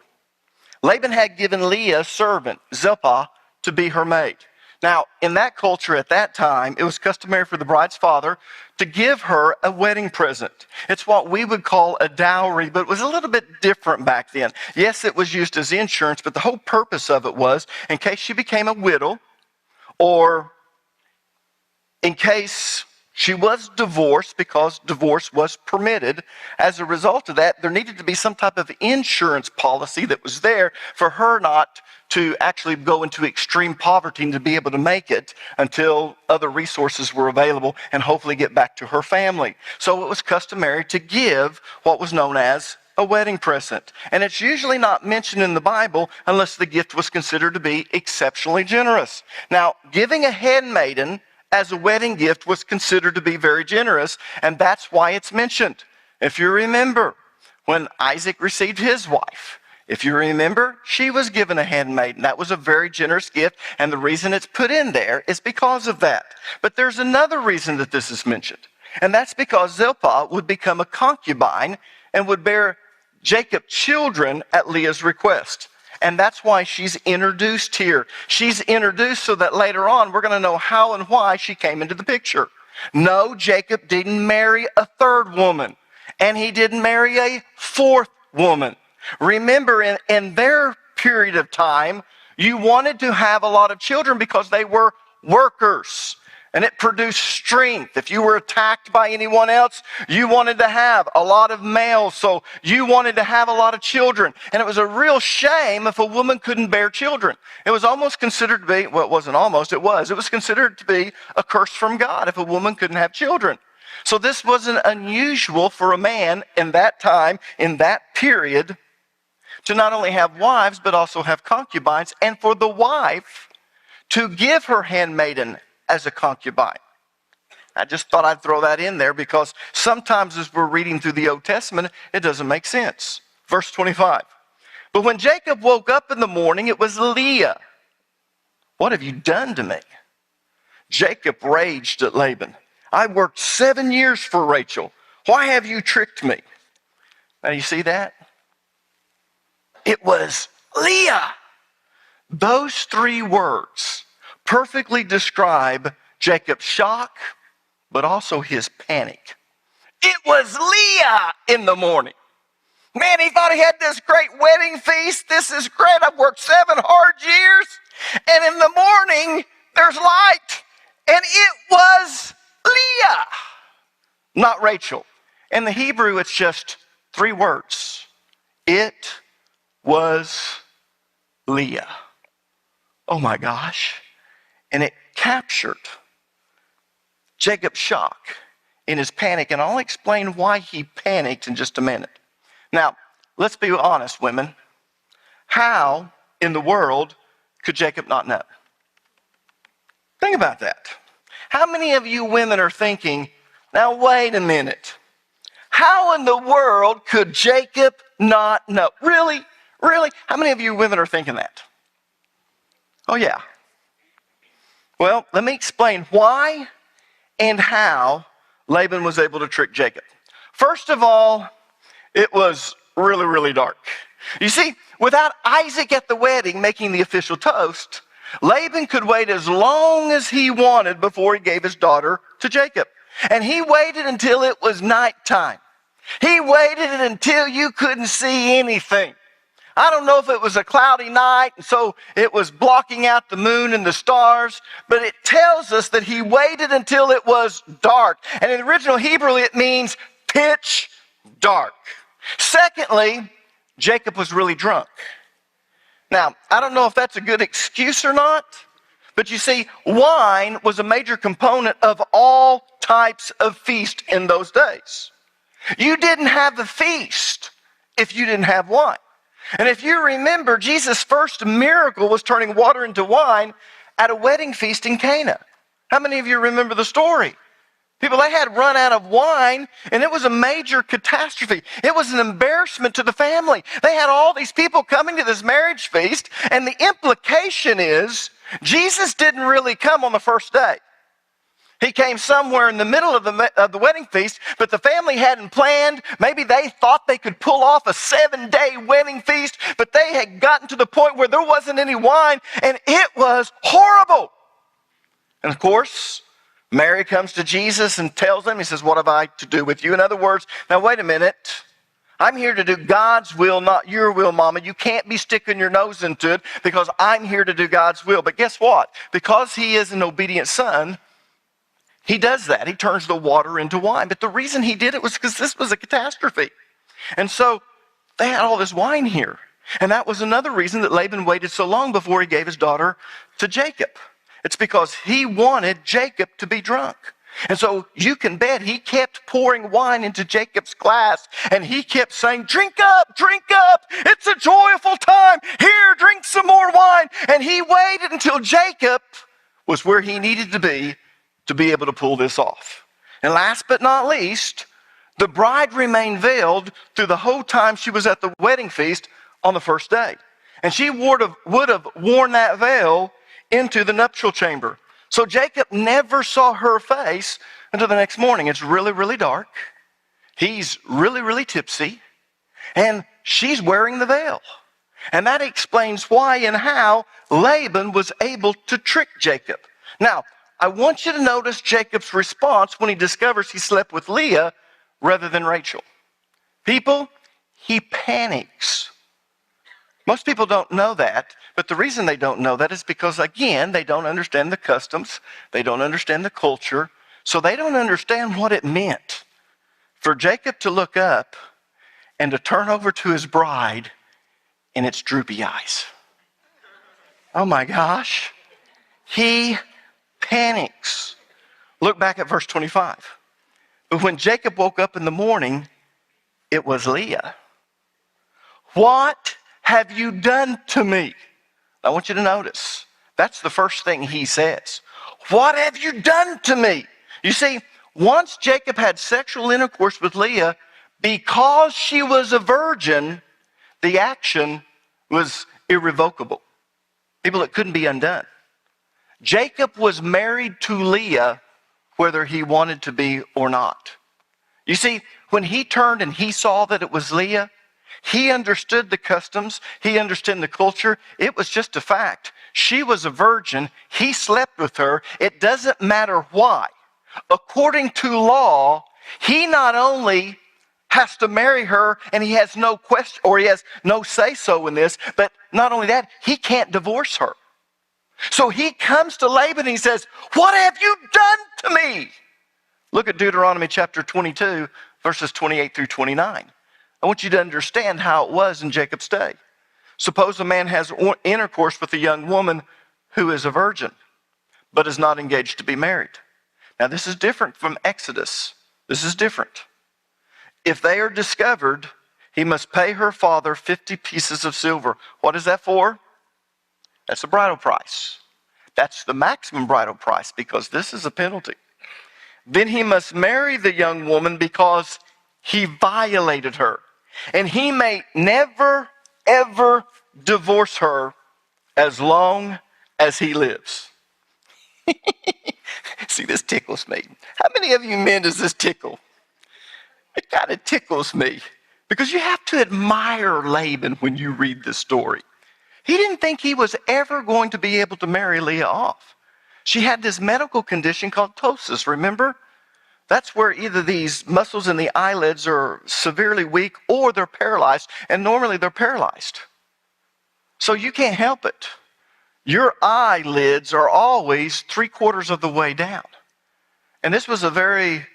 Speaker 1: Laban had given Leah a servant, Zilpah, to be her maid. Now, in that culture at that time, it was customary for the bride's father to give her a wedding present. It's what we would call a dowry, but it was a little bit different back then. Yes, it was used as insurance, but the whole purpose of it was in case she became a widow or in case she was divorced, because divorce was permitted. As a result of that, there needed to be some type of insurance policy that was there for her not to actually go into extreme poverty and to be able to make it until other resources were available and hopefully get back to her family. So it was customary to give what was known as a wedding present. And it's usually not mentioned in the Bible unless the gift was considered to be exceptionally generous. Now, giving a handmaiden as a wedding gift was considered to be very generous, and that's why it's mentioned. If you remember, when Isaac received his wife, if you remember, she was given a handmaiden. That was a very generous gift, and the reason it's put in there is because of that. But there's another reason that this is mentioned, and that's because Zilpah would become a concubine and would bear Jacob children at Leah's request. And that's why she's introduced here. She's introduced so that later on we're going to know how and why she came into the picture. No, Jacob didn't marry a third woman, and he didn't marry a fourth woman. Remember, in their period of time, you wanted to have a lot of children because they were workers, and it produced strength. If you were attacked by anyone else, you wanted to have a lot of males, so you wanted to have a lot of children. And it was a real shame if a woman couldn't bear children. It was almost considered to be, well, it wasn't almost, it was considered to be a curse from God if a woman couldn't have children. So this wasn't unusual for a man in that time, in that period, to not only have wives, but also have concubines, and for the wife to give her handmaiden as a concubine. I just thought I'd throw that in there because sometimes as we're reading through the Old Testament, it doesn't make sense. Verse 25. But when Jacob woke up in the morning, it was Leah. What have you done to me? Jacob raged at Laban. I worked 7 years for Rachel. Why have you tricked me? Now you see that? It was Leah. Those three words perfectly describe Jacob's shock, but also his panic. It was Leah in the morning. Man, he thought he had this great wedding feast. This is great. I've worked 7 hard years. And in the morning, there's light. And it was Leah, not Rachel. In the Hebrew, it's just 3 words. It was Leah. Oh my gosh. And it captured Jacob's shock in his panic. And I'll explain why he panicked in just a minute. Now, let's be honest, women. How in the world could Jacob not know? Think about that. How many of you women are thinking, now wait a minute. How in the world could Jacob not know? Really? Really? How many of you women are thinking that? Oh yeah. Well, let me explain why and how Laban was able to trick Jacob. First of all, it was really, really dark. You see, without Isaac at the wedding making the official toast, Laban could wait as long as he wanted before he gave his daughter to Jacob. And he waited until it was nighttime. He waited until you couldn't see anything. I don't know if it was a cloudy night, and so it was blocking out the moon and the stars, but it tells us that he waited until it was dark. And in the original Hebrew, it means pitch dark. Secondly, Jacob was really drunk. Now, I don't know if that's a good excuse or not, but you see, wine was a major component of all types of feast in those days. You didn't have a feast if you didn't have wine. And if you remember, Jesus' first miracle was turning water into wine at a wedding feast in Cana. How many of you remember the story? People, they had run out of wine, and it was a major catastrophe. It was an embarrassment to the family. They had all these people coming to this marriage feast, and the implication is Jesus didn't really come on the first day. He came somewhere in the middle of the wedding feast, but the family hadn't planned. Maybe they thought they could pull off a 7-day wedding feast, but they had gotten to the point where there wasn't any wine, and it was horrible. And of course, Mary comes to Jesus and tells him, he says, what have I to do with you? In other words, now wait a minute. I'm here to do God's will, not your will, Mama. You can't be sticking your nose into it because I'm here to do God's will. But guess what? Because he is an obedient son, he does that. He turns the water into wine. But the reason he did it was because this was a catastrophe. And so they had all this wine here. And that was another reason that Laban waited so long before he gave his daughter to Jacob. It's because he wanted Jacob to be drunk. And so you can bet he kept pouring wine into Jacob's glass, and he kept saying, drink up, it's a joyful time. Here, drink some more wine. And he waited until Jacob was where he needed to be able to pull this off. And last but not least, the bride remained veiled through the whole time she was at the wedding feast on the first day. And she would have worn that veil into the nuptial chamber. So Jacob never saw her face until the next morning. It's really, really dark. He's really, really tipsy. And she's wearing the veil. And that explains why and how Laban was able to trick Jacob. Now, I want you to notice Jacob's response when he discovers he slept with Leah rather than Rachel. People, he panics. Most people don't know that, but the reason they don't know that is because, again, they don't understand the customs, they don't understand the culture, so they don't understand what it meant for Jacob to look up and to turn over to his bride in its droopy eyes. Oh my gosh. He panics. Look back at verse 25. But when Jacob woke up in the morning, it was Leah. What have you done to me? I want you to notice. That's the first thing he says. What have you done to me? You see, once Jacob had sexual intercourse with Leah, because she was a virgin, the action was irrevocable. People, it couldn't be undone. Jacob was married to Leah whether he wanted to be or not. You see, when he turned and he saw that it was Leah, he understood the customs. He understood the culture. It was just a fact. She was a virgin. He slept with her. It doesn't matter why. According to law, he not only has to marry her, and he has no question, or he has no say-so in this. But not only that, he can't divorce her. So he comes to Laban and he says, what have you done to me? Look at Deuteronomy chapter 22, verses 28 through 29. I want you to understand how it was in Jacob's day. Suppose a man has intercourse with a young woman who is a virgin, but is not engaged to be married. Now, this is different from Exodus. This is different. If they are discovered, he must pay her father 50 pieces of silver. What is that for? That's the bridal price. That's the maximum bridal price, because this is a penalty. Then he must marry the young woman because he violated her. And he may never, ever divorce her as long as he lives. See, this tickles me. How many of you men does this tickle? It kind of tickles me, because you have to admire Laban when you read this story. He didn't think he was ever going to be able to marry Leah off. She had this medical condition called ptosis, remember? That's where either these muscles in the eyelids are severely weak or they're paralyzed, and normally they're paralyzed. So you can't help it. Your eyelids are always 3/4 of the way down. And this was a very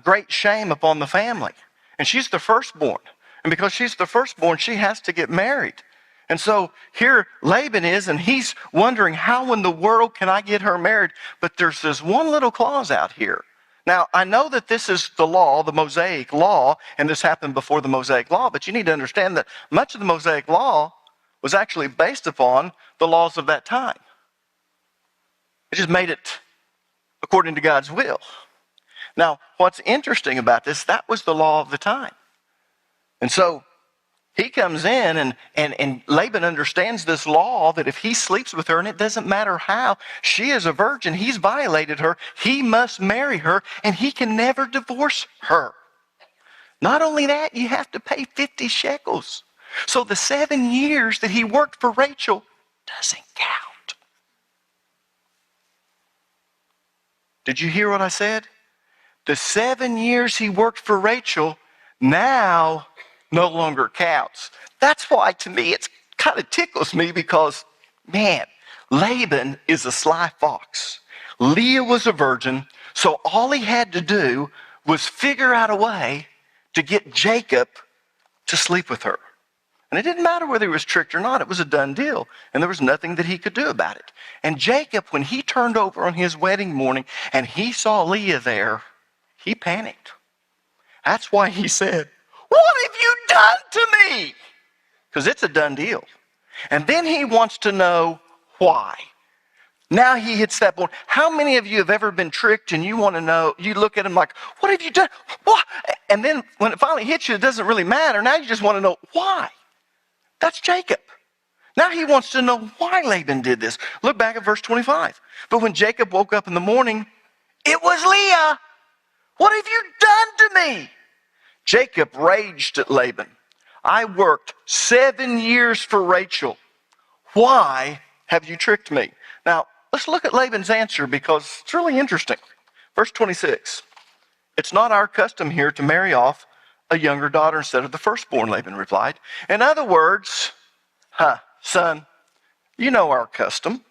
Speaker 1: great shame upon the family. And she's the firstborn. And because she's the firstborn, she has to get married. And so here Laban is, and he's wondering, how in the world can I get her married? But there's this one little clause out here. Now, I know that this is the law, the Mosaic law, and this happened before the Mosaic law, but you need to understand that much of the Mosaic law was actually based upon the laws of that time. It just made it according to God's will. Now, what's interesting about this, that was the law of the time. And so he comes in, and Laban understands this law that if he sleeps with her, and it doesn't matter how, she is a virgin, he's violated her, he must marry her, and he can never divorce her. Not only that, you have to pay 50 shekels. So the 7 years that he worked for Rachel doesn't count. Did you hear what I said? The 7 years he worked for Rachel now no longer counts. That's why, to me, it kind of tickles me, because, man, Laban is a sly fox. Leah was a virgin, so all he had to do was figure out a way to get Jacob to sleep with her. And it didn't matter whether he was tricked or not. It was a done deal. And there was nothing that he could do about it. And Jacob, when he turned over on his wedding morning and he saw Leah there, he panicked. That's why he said, what have you done to me? Because it's a done deal. And then he wants to know why. Now he hits that point. How many of you have ever been tricked and you want to know, you look at him like, what have you done? What? And then when it finally hits you, it doesn't really matter. Now you just want to know why. That's Jacob. Now he wants to know why Laban did this. Look back at verse 25. But when Jacob woke up in the morning, it was Leah. What have you done to me? Jacob raged at Laban. I worked 7 years for Rachel. Why have you tricked me? Now, let's look at Laban's answer, because it's really interesting. Verse 26. It's not our custom here to marry off a younger daughter instead of the firstborn, Laban replied. In other words, son, you know our custom.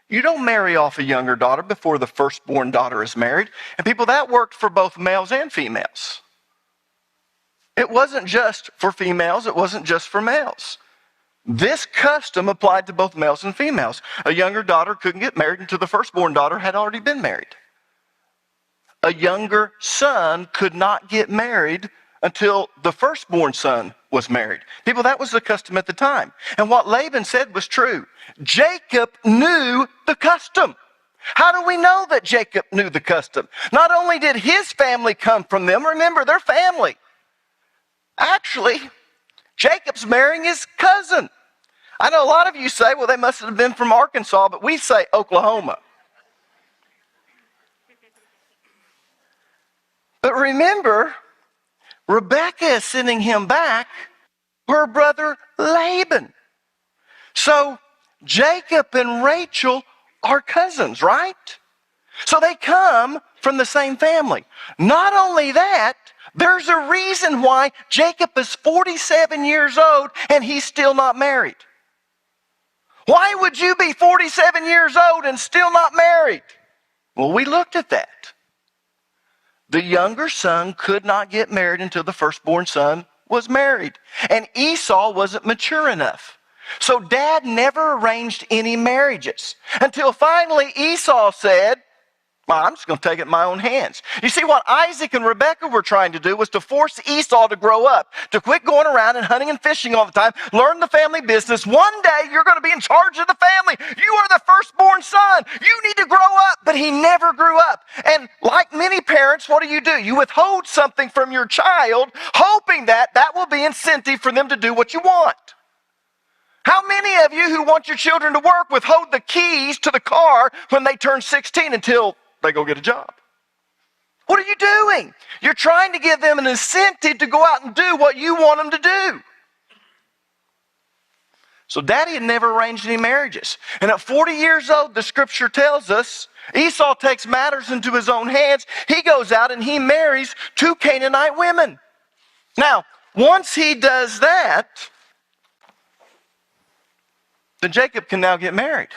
Speaker 1: You don't marry off a younger daughter before the firstborn daughter is married. And people, that worked for both males and females. It wasn't just for females. It wasn't just for males. This custom applied to both males and females. A younger daughter couldn't get married until the firstborn daughter had already been married. A younger son could not get married until the firstborn son was married. People, that was the custom at the time. And what Laban said was true. Jacob knew the custom. How do we know that Jacob knew the custom? Not only did his family come from them, remember, their family. Actually, Jacob's marrying his cousin. I know a lot of you say, well, they must have been from Arkansas, but we say Oklahoma. But remember, Rebekah is sending him back, her brother Laban. So Jacob and Rachel are cousins, right? So they come from the same family. Not only that, there's a reason why Jacob is 47 years old and he's still not married. Why would you be 47 years old and still not married? Well, we looked at that. The younger son could not get married until the firstborn son was married. And Esau wasn't mature enough. So Dad never arranged any marriages until finally Esau said, well, I'm just going to take it in my own hands. You see, what Isaac and Rebekah were trying to do was to force Esau to grow up, to quit going around and hunting and fishing all the time, learn the family business. One day, you're going to be in charge of the family. You are the firstborn son. You need to grow up. But he never grew up. And like many parents, what do? You withhold something from your child, hoping that that will be incentive for them to do what you want. How many of you who want your children to work withhold the keys to the car when they turn 16 until they go get a job? What are you doing? You're trying to give them an incentive to go out and do what you want them to do. So Daddy had never arranged any marriages. And at 40 years old, the scripture tells us, Esau takes matters into his own hands. He goes out and he marries 2 Canaanite women. Now, once he does that, then Jacob can now get married.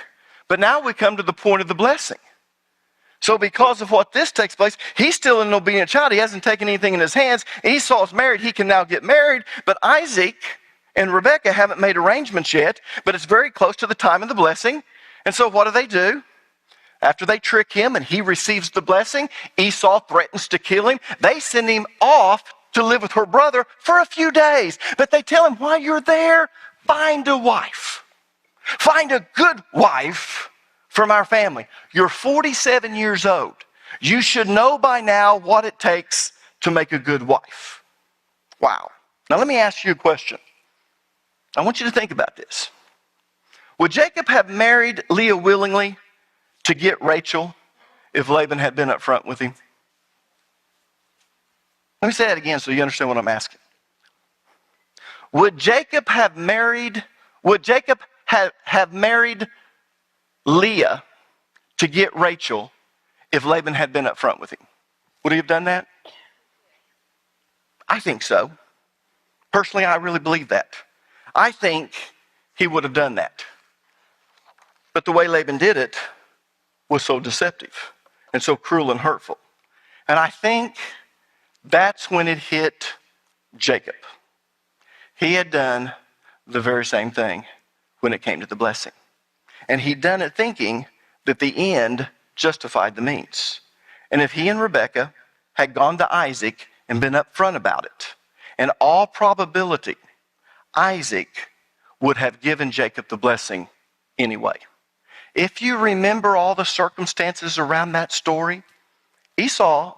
Speaker 1: But now we come to the point of the blessing. So because of what this takes place, he's still an obedient child. He hasn't taken anything in his hands. Esau's married. He can now get married. But Isaac and Rebekah haven't made arrangements yet. But it's very close to the time of the blessing. And so what do? After they trick him and he receives the blessing, Esau threatens to kill him. They send him off to live with her brother for a few days. But they tell him, while you're there, find a wife. Find a good wife from our family. You're 47 years old. You should know by now what it takes to make a good wife. Wow. Now let me ask you a question. I want you to think about this. Would Jacob have married Leah willingly to get Rachel if Laban had been up front with him? Let me say that again so you understand what I'm asking. Would Jacob have married Leah to get Rachel if Laban had been up front with him? Would he have done that? I think so. Personally, I really believe that. I think he would have done that. But the way Laban did it was so deceptive and so cruel and hurtful. And I think that's when it hit Jacob. He had done the very same thing when it came to the blessing. And he'd done it thinking that the end justified the means. And if he and Rebekah had gone to Isaac and been upfront about it, in all probability, Isaac would have given Jacob the blessing anyway. If you remember all the circumstances around that story, Esau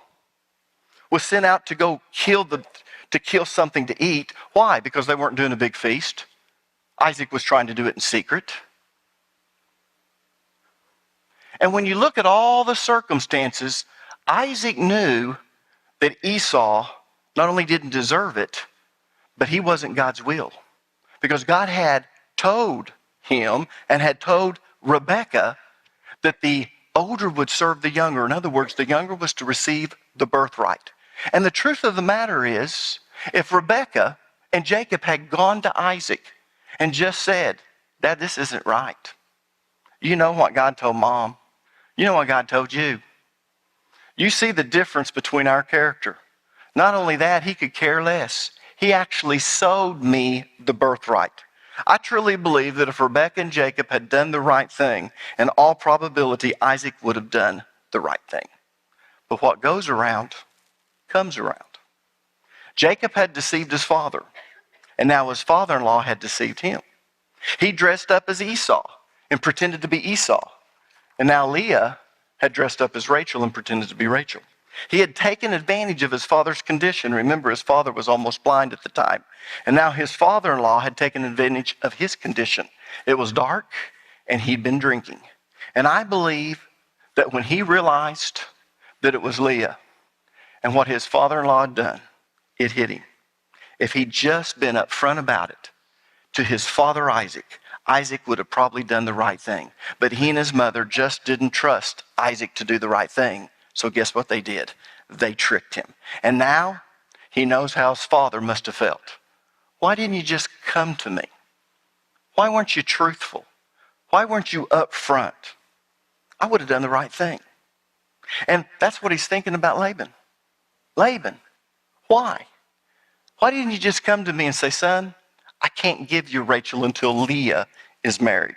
Speaker 1: was sent out to go kill something to eat. Why? Because they weren't doing a big feast. Isaac was trying to do it in secret. And when you look at all the circumstances, Isaac knew that Esau not only didn't deserve it, but he wasn't God's will. Because God had told him and had told Rebekah that the older would serve the younger. In other words, the younger was to receive the birthright. And the truth of the matter is, if Rebekah and Jacob had gone to Isaac and just said, Dad, this isn't right. You know what God told Mom. You know what God told you. You see the difference between our character. Not only that, he could care less. He actually sold me the birthright. I truly believe that if Rebekah and Jacob had done the right thing, in all probability, Isaac would have done the right thing. But what goes around comes around. Jacob had deceived his father, and now his father-in-law had deceived him. He dressed up as Esau and pretended to be Esau. And now Leah had dressed up as Rachel and pretended to be Rachel. He had taken advantage of his father's condition. Remember, his father was almost blind at the time. And now his father-in-law had taken advantage of his condition. It was dark, and he'd been drinking. And I believe that when he realized that it was Leah and what his father-in-law had done, it hit him. If he'd just been upfront about it to his father Isaac, Isaac would have probably done the right thing. But he and his mother just didn't trust Isaac to do the right thing, So guess what they did? They tricked him. And now he knows how his father must have felt. Why didn't you just come to me? Why weren't you truthful? Why weren't you up front? I would have done the right thing. And that's what he's thinking about Laban. Laban, why? Why didn't you just come to me and say, son, I can't give you Rachel until Leah is married.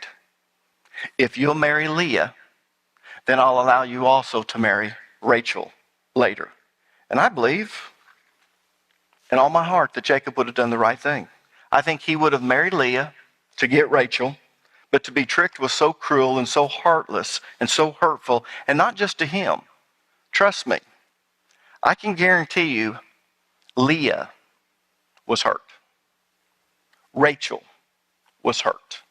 Speaker 1: If you'll marry Leah, then I'll allow you also to marry Rachel later. And I believe in all my heart that Jacob would have done the right thing. I think he would have married Leah to get Rachel, but to be tricked was so cruel and so heartless and so hurtful, and not just to him. Trust me, I can guarantee you Leah was hurt. Rachel was hurt.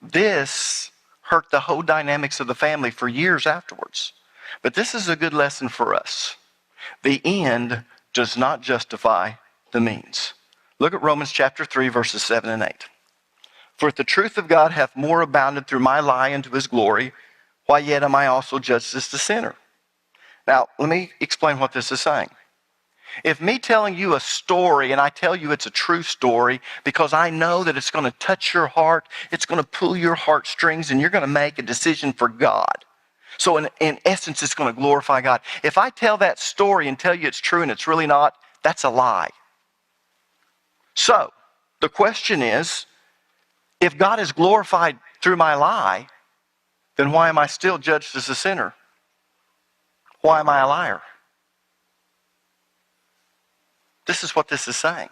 Speaker 1: This hurt the whole dynamics of the family for years afterwards. But this is a good lesson for us. The end does not justify the means. Look at Romans chapter 3, verses 7 and 8. For if the truth of God hath more abounded through my lie unto his glory, why yet am I also judged as the sinner? Now, let me explain what this is saying. If me telling you a story, and I tell you it's a true story because I know that it's going to touch your heart, it's going to pull your heartstrings, and you're going to make a decision for God. So in essence, it's going to glorify God. If I tell that story and tell you it's true and it's really not, that's a lie. So the question is, if God is glorified through my lie, then why am I still judged as a sinner? Why am I a liar? This is what this is saying.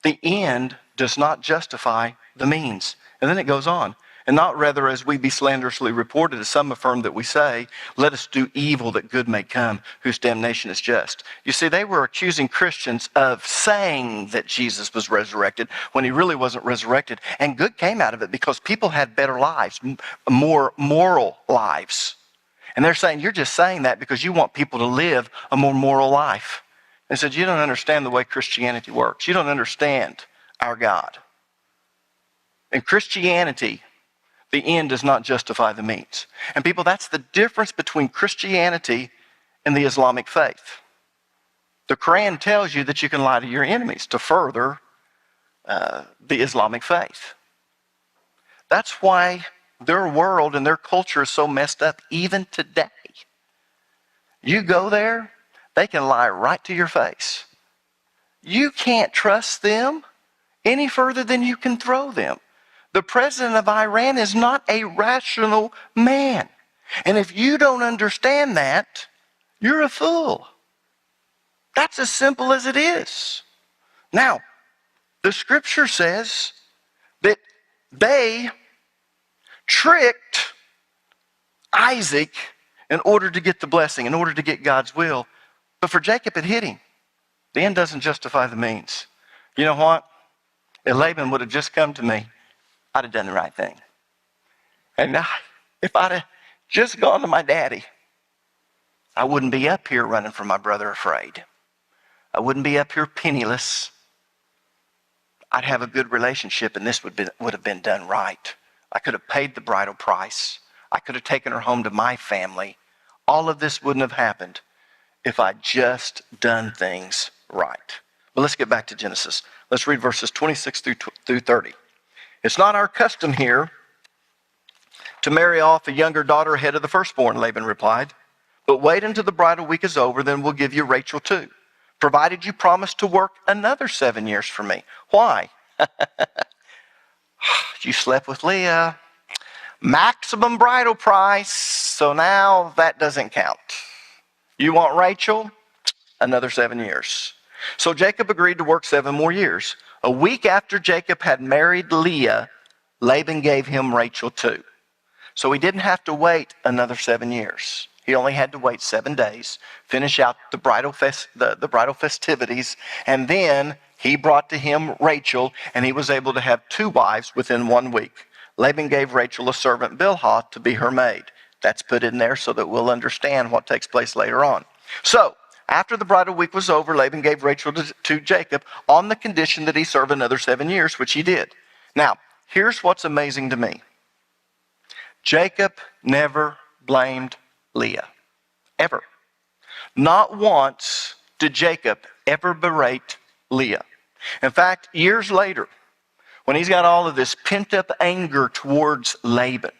Speaker 1: The end does not justify the means. And then it goes on. And not rather as we be slanderously reported, as some affirm that we say, let us do evil that good may come, whose damnation is just. You see, they were accusing Christians of saying that Jesus was resurrected when he really wasn't resurrected. And good came out of it because people had better lives, more moral lives. And they're saying, you're just saying that because you want people to live a more moral life. And said, you don't understand the way Christianity works. You don't understand our God. In Christianity, the end does not justify the means. And people, that's the difference between Christianity and the Islamic faith. The Quran tells you that you can lie to your enemies to further the Islamic faith. That's why their world and their culture is so messed up even today. You go there, they can lie right to your face. You can't trust them any further than you can throw them. The president of Iran is not a rational man. And if you don't understand that, you're a fool. That's as simple as it is. Now, the scripture says that they tricked Isaac in order to get the blessing, in order to get God's will. But for Jacob, it hit him. The end doesn't justify the means. You know what? If Laban would have just come to me, I'd have done the right thing. And if I'd have just gone to my daddy, I wouldn't be up here running from my brother afraid. I wouldn't be up here penniless. I'd have a good relationship, and this would have been done right. I could have paid the bridal price. I could have taken her home to my family. All of this wouldn't have happened if I'd just done things right. But let's get back to Genesis. Let's read verses 26 through 30. It's not our custom here to marry off a younger daughter ahead of the firstborn, Laban replied. But wait until the bridal week is over, then we'll give you Rachel too, provided you promise to work another 7 years for me. Why? You slept with Leah. Maximum bridal price, so now that doesn't count. You want Rachel? Another 7 years. So Jacob agreed to work 7 more years. A week after Jacob had married Leah, Laban gave him Rachel too. So he didn't have to wait another 7 years. He only had to wait 7 days, finish out the bridal festivities, and then he brought to him Rachel, and he was able to have 2 wives within 1 week. Laban gave Rachel a servant, Bilhah, to be her maid. That's put in there so that we'll understand what takes place later on. So, after the bridal week was over, Laban gave Rachel to Jacob on the condition that he serve another 7 years, which he did. Now, here's what's amazing to me. Jacob never blamed Leah, ever. Not once did Jacob ever berate Leah. In fact, years later, when he's got all of this pent-up anger towards Laban,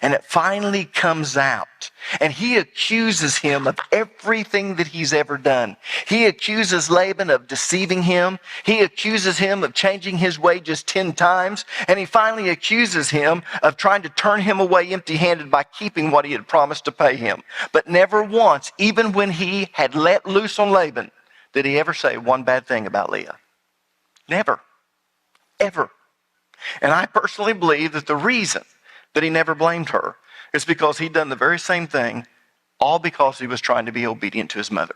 Speaker 1: and it finally comes out, and he accuses him of everything that he's ever done. He accuses Laban of deceiving him. He accuses him of changing his wages 10 times. And he finally accuses him of trying to turn him away empty-handed by keeping what he had promised to pay him. But never once, even when he had let loose on Laban, did he ever say one bad thing about Leah. Never. Ever. And I personally believe that the reason that he never blamed her is because he'd done the very same thing, all because he was trying to be obedient to his mother.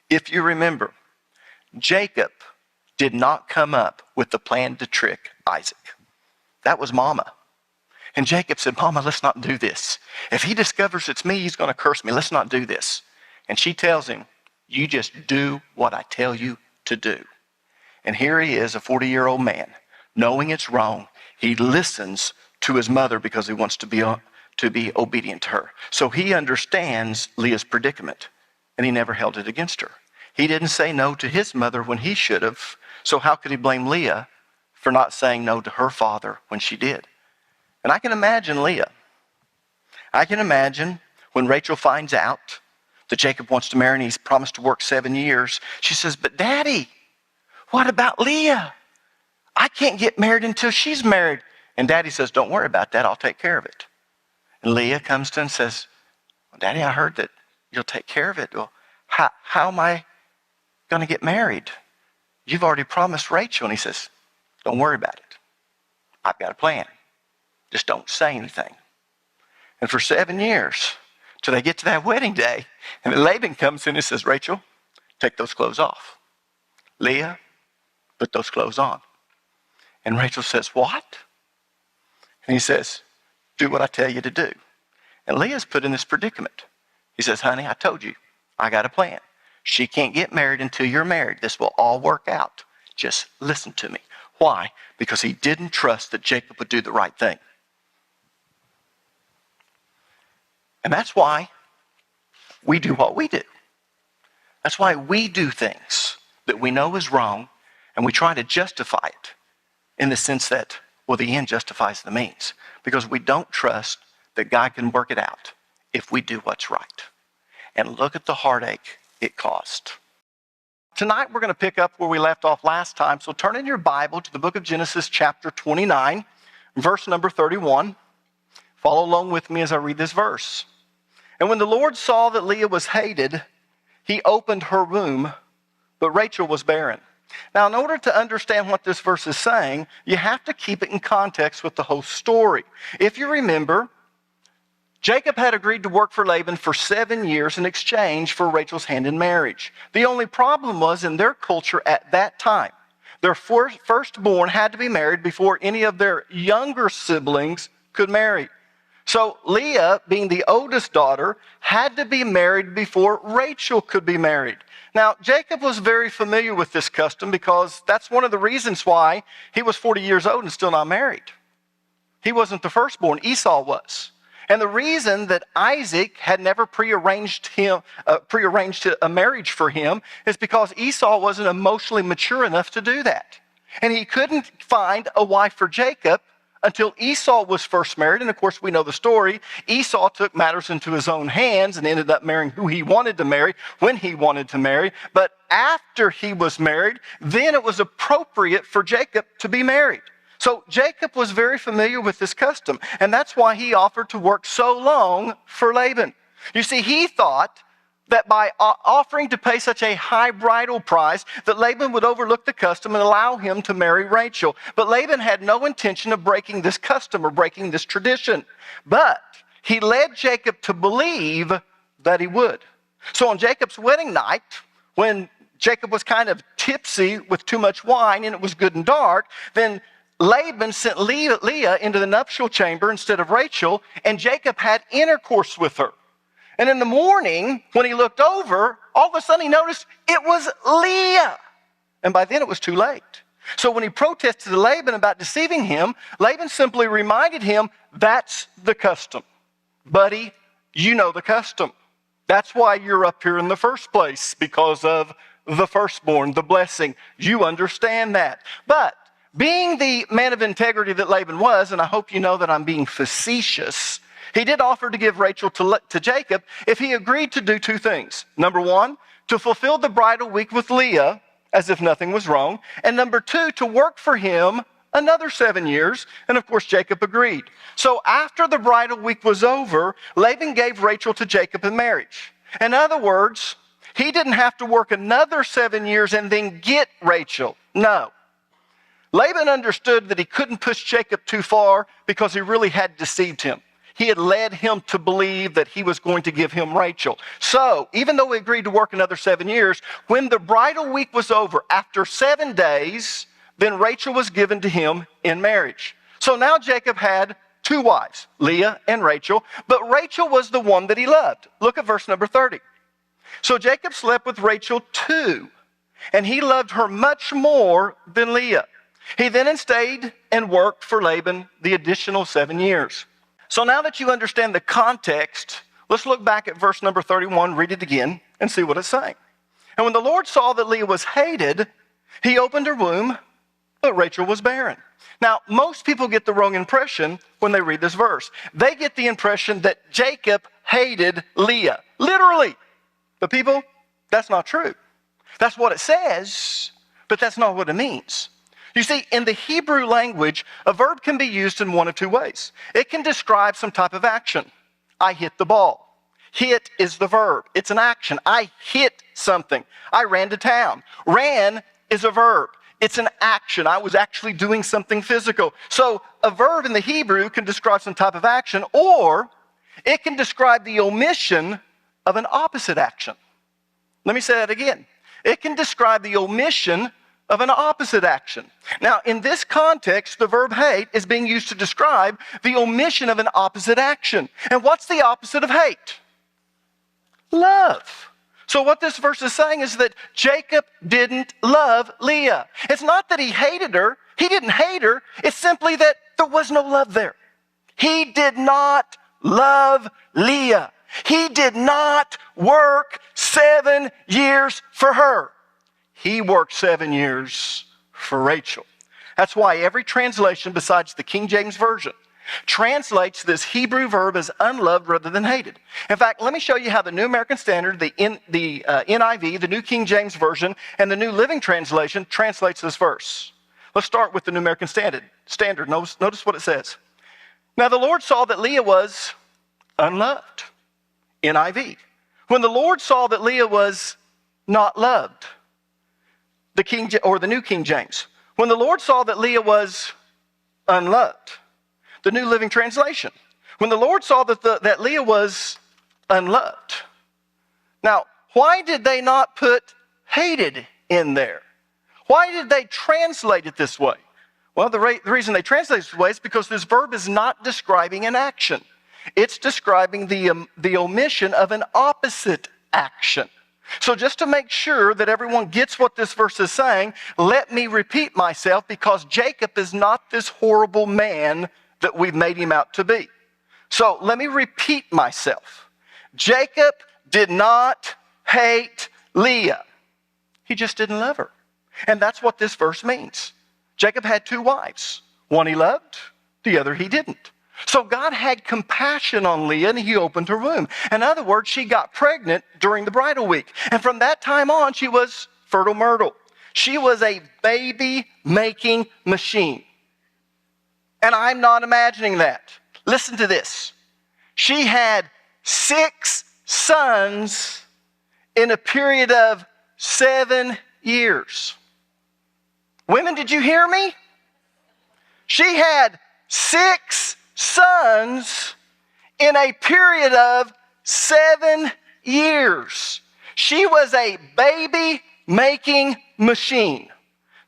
Speaker 1: If you remember, Jacob did not come up with the plan to trick Isaac. That was Mama. And Jacob said, Mama, let's not do this. If he discovers it's me, he's going to curse me. Let's not do this. And she tells him, you just do what I tell you to do. And here he is, a 40-year-old man, knowing it's wrong. He listens to his mother because he wants to be obedient to her. So he understands Leah's predicament, and he never held it against her. He didn't say no to his mother when he should have. So how could he blame Leah for not saying no to her father when she did? And I can imagine Leah. I can imagine when Rachel finds out that Jacob wants to marry and he's promised to work 7 years. She says, but Daddy, what about Leah? I can't get married until she's married. And Daddy says, don't worry about that. I'll take care of it. And Leah comes to him and says, well, Daddy, I heard that you'll take care of it. Well, how am I going to get married? You've already promised Rachel. And he says, don't worry about it. I've got a plan. Just don't say anything. And for 7 years, till they get to that wedding day, and then Laban comes in and says, Rachel, take those clothes off. Leah, put those clothes on. And Rachel says, what? And he says, do what I tell you to do. And Leah's put in this predicament. He says, honey, I told you, I got a plan. She can't get married until you're married. This will all work out. Just listen to me. Why? Because he didn't trust that Jacob would do the right thing. And that's why we do what we do. That's why we do things that we know is wrong, and we try to justify it in the sense that, well, the end justifies the means, because we don't trust that God can work it out if we do what's right. And look at the heartache it caused. Tonight we're going to pick up where we left off last time. So turn in your Bible to the book of Genesis chapter 29, verse number 31. Follow along with me as I read this verse. And when the Lord saw that Leah was hated, he opened her womb, but Rachel was barren. Now, in order to understand what this verse is saying, you have to keep it in context with the whole story. If you remember, Jacob had agreed to work for Laban for 7 years in exchange for Rachel's hand in marriage. The only problem was in their culture at that time, their firstborn had to be married before any of their younger siblings could marry. So Leah, being the oldest daughter, had to be married before Rachel could be married. Now, Jacob was very familiar with this custom because that's one of the reasons why he was 40 years old and still not married. He wasn't the firstborn, Esau was. And the reason that Isaac had never prearranged a marriage for him is because Esau wasn't emotionally mature enough to do that. And he couldn't find a wife for Jacob until Esau was first married. And of course, we know the story. Esau took matters into his own hands and ended up marrying who he wanted to marry when he wanted to marry. But after he was married, then it was appropriate for Jacob to be married. So Jacob was very familiar with this custom, and that's why he offered to work so long for Laban. You see, he thought that by offering to pay such a high bridal price, that Laban would overlook the custom and allow him to marry Rachel. But Laban had no intention of breaking this custom or breaking this tradition. But he led Jacob to believe that he would. So on Jacob's wedding night, when Jacob was kind of tipsy with too much wine and it was good and dark, then Laban sent Leah into the nuptial chamber instead of Rachel, and Jacob had intercourse with her. And in the morning, when he looked over, all of a sudden he noticed it was Leah. And by then it was too late. So when he protested to Laban about deceiving him, Laban simply reminded him, that's the custom. Buddy, you know the custom. That's why you're up here in the first place, because of the firstborn, the blessing. You understand that. But being the man of integrity that Laban was, and I hope you know that I'm being facetious, he did offer to give Rachel to Jacob if he agreed to do two things. Number one, to fulfill the bridal week with Leah as if nothing was wrong. And number two, to work for him another 7 years. And of course, Jacob agreed. So after the bridal week was over, Laban gave Rachel to Jacob in marriage. In other words, he didn't have to work another 7 years and then get Rachel. No. Laban understood that he couldn't push Jacob too far because he really had deceived him. He had led him to believe that he was going to give him Rachel. So, even though he agreed to work another 7 years, when the bridal week was over, after 7 days, then Rachel was given to him in marriage. So now Jacob had two wives, Leah and Rachel, but Rachel was the one that he loved. Look at verse number 30. So Jacob slept with Rachel too, and he loved her much more than Leah. He then stayed and worked for Laban the additional 7 years. So now that you understand the context, let's look back at verse number 31, read it again, and see what it's saying. And when the Lord saw that Leah was hated, he opened her womb, but Rachel was barren. Now, most people get the wrong impression when they read this verse. They get the impression that Jacob hated Leah, literally. But people, that's not true. That's what it says, but that's not what it means. You see, in the Hebrew language, a verb can be used in one of two ways. It can describe some type of action. I hit the ball. Hit is the verb. It's an action. I hit something. I ran to town. Ran is a verb. It's an action. I was actually doing something physical. So a verb in the Hebrew can describe some type of action, or it can describe the omission of an opposite action. Let me say that again. It can describe the omission of an opposite action. Now, in this context, the verb hate is being used to describe the omission of an opposite action. And what's the opposite of hate? Love. So what this verse is saying is that Jacob didn't love Leah. It's not that he hated her. He didn't hate her. It's simply that there was no love there. He did not love Leah. He did not work 7 years for her. He worked 7 years for Rachel. That's why every translation besides the King James Version translates this Hebrew verb as unloved rather than hated. In fact, let me show you how the New American Standard, the NIV, the New King James Version, and the New Living Translation translates this verse. Let's start with the New American Standard. Notice what it says. Now the Lord saw that Leah was unloved. NIV. When the Lord saw that Leah was not loved. The New King James. When the Lord saw that Leah was unloved. The New Living Translation. When the Lord saw that Leah was unloved. Now, why did they not put hated in there? Why did they translate it this way? Well, the reason they translate it this way is because this verb is not describing an action. It's describing the omission of an opposite action. So just to make sure that everyone gets what this verse is saying, let me repeat myself, because Jacob is not this horrible man that we've made him out to be. So let me repeat myself. Jacob did not hate Leah. He just didn't love her. And that's what this verse means. Jacob had two wives. One he loved, the other he didn't. So God had compassion on Leah and he opened her womb. In other words, she got pregnant during the bridal week. And from that time on, she was fertile myrtle. She was a baby-making machine. And I'm not imagining that. Listen to this. She had 6 sons in a period of 7 years. Women, did you hear me? She had 6 sons in a period of 7 years. She was a baby-making machine.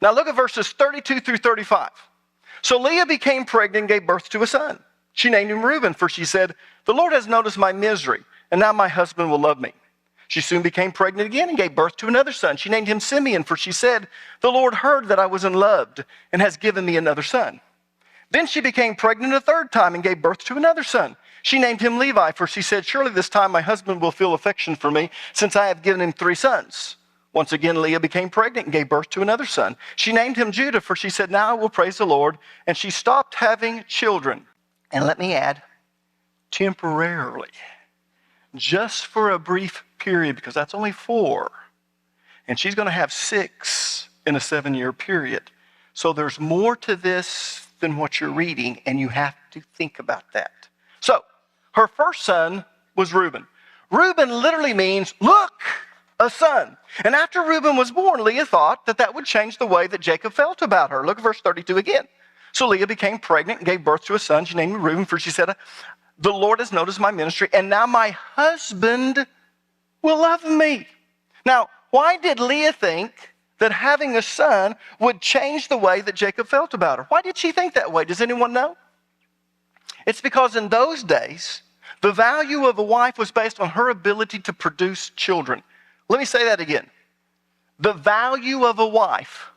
Speaker 1: Now look at verses 32 through 35. So Leah became pregnant and gave birth to a son. She named him Reuben, for she said, "The Lord has noticed my misery, and now my husband will love me." She soon became pregnant again and gave birth to another son. She named him Simeon, for she said, "The Lord heard that I was unloved and has given me another son." Then she became pregnant a third time and gave birth to another son. She named him Levi, for she said, surely this time my husband will feel affection for me, since I have given him 3 sons. Once again, Leah became pregnant and gave birth to another son. She named him Judah, for she said, now I will praise the Lord. And she stopped having children. And let me add, temporarily, just for a brief period, because that's only 4. And she's going to have 6 in a 7-year period. So there's more to this than what you're reading, and you have to think about that. So her first son was Reuben. Reuben literally means, look, a son. And after Reuben was born, Leah thought that that would change the way that Jacob felt about her. Look at verse 32 again. So Leah became pregnant and gave birth to a son. She named him Reuben, for she said, the Lord has noticed my ministry, and now my husband will love me. Now, why did Leah think that having a son would change the way that Jacob felt about her? Why did she think that way? Does anyone know? It's because in those days, the value of a wife was based on her ability to produce children. Let me say that again. The value of a wife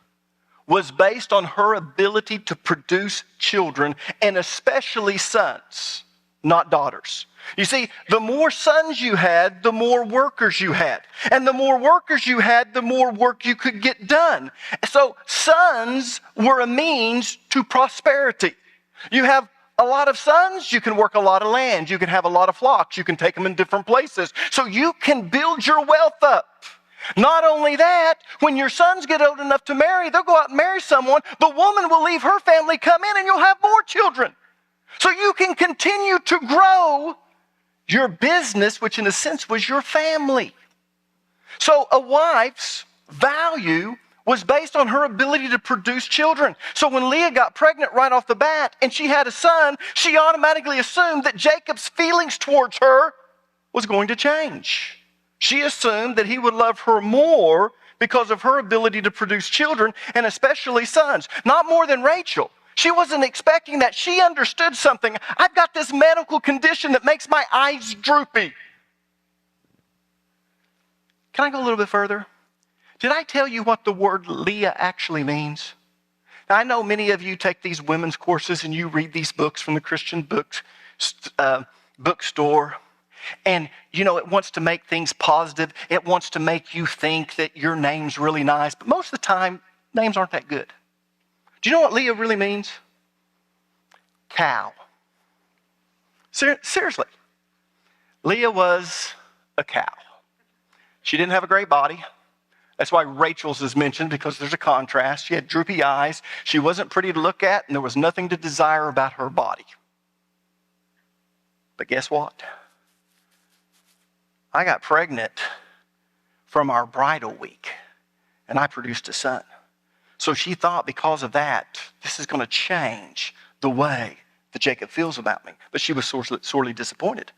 Speaker 1: was based on her ability to produce children, and especially sons, not daughters. You see, the more sons you had, the more workers you had. And the more workers you had, the more work you could get done. So sons were a means to prosperity. You have a lot of sons, you can work a lot of land. You can have a lot of flocks. You can take them in different places. So you can build your wealth up. Not only that, when your sons get old enough to marry, they'll go out and marry someone. The woman will leave her family, come in, and you'll have more children. So you can continue to grow your business, which in a sense was your family. So a wife's value was based on her ability to produce children. So when Leah got pregnant right off the bat and she had a son, she automatically assumed that Jacob's feelings towards her was going to change. She assumed that he would love her more because of her ability to produce children, and especially sons. Not more than Rachel. She wasn't expecting that. She understood something. I've got this medical condition that makes my eyes droopy. Can I go a little bit further? Did I tell you what the word Leah actually means? Now, I know many of you take these women's courses and you read these books from the Christian bookstore. And, you know, it wants to make things positive. It wants to make you think that your name's really nice. But most of the time, names aren't that good. Do you know what Leah really means? Cow. Seriously. Leah was a cow. She didn't have a great body. That's why Rachel's is mentioned, because there's a contrast. She had droopy eyes. She wasn't pretty to look at, and there was nothing to desire about her body. But guess what? I got pregnant from our bridal week, and I produced a son. So she thought because of that, this is going to change the way that Jacob feels about me. But she was sorely disappointed,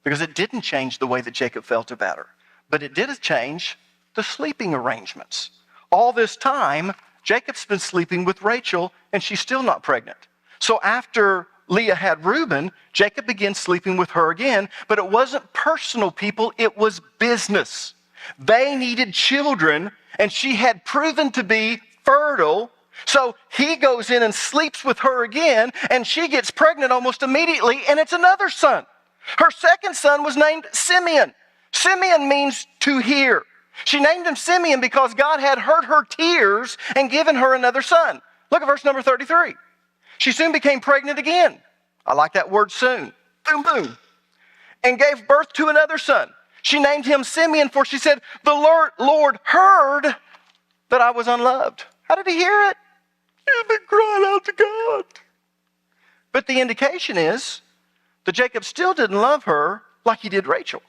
Speaker 1: because it didn't change the way that Jacob felt about her. But it did change the sleeping arrangements. All this time, Jacob's been sleeping with Rachel, and she's still not pregnant. So after Leah had Reuben, Jacob began sleeping with her again, but it wasn't personal, people, it was business. They needed children, and she had proven to be fertile. So he goes in and sleeps with her again, and she gets pregnant almost immediately, and it's another son. Her second son was named Simeon. Simeon means to hear. She named him Simeon because God had heard her tears and given her another son. Look at verse number 33. She soon became pregnant again. I like that word soon. Boom, boom. And gave birth to another son. She named him Simeon, for she said, the Lord heard that I was unloved. How did he hear it? He had been crying out to God. But the indication is that Jacob still didn't love her like he did Rachel.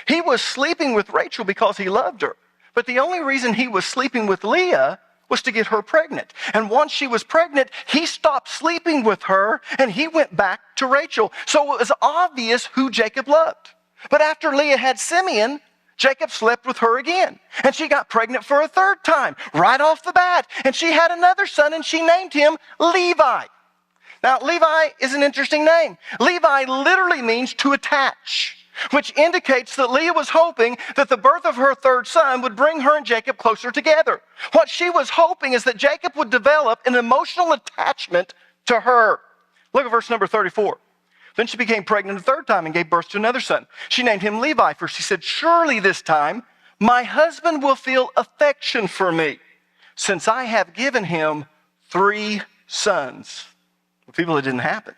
Speaker 1: He was sleeping with Rachel because he loved her. But the only reason he was sleeping with Leah was to get her pregnant. And once she was pregnant, he stopped sleeping with her and he went back to Rachel. So it was obvious who Jacob loved. But after Leah had Simeon, Jacob slept with her again. And she got pregnant for a third time, right off the bat. And she had another son, and she named him Levi. Now, Levi is an interesting name. Levi literally means to attach, which indicates that Leah was hoping that the birth of her third son would bring her and Jacob closer together. What she was hoping is that Jacob would develop an emotional attachment to her. Look at verse number 34. Then she became pregnant a third time and gave birth to another son. She named him Levi, for she said, surely this time my husband will feel affection for me, since I have given him 3 sons. Well, people, it didn't happen.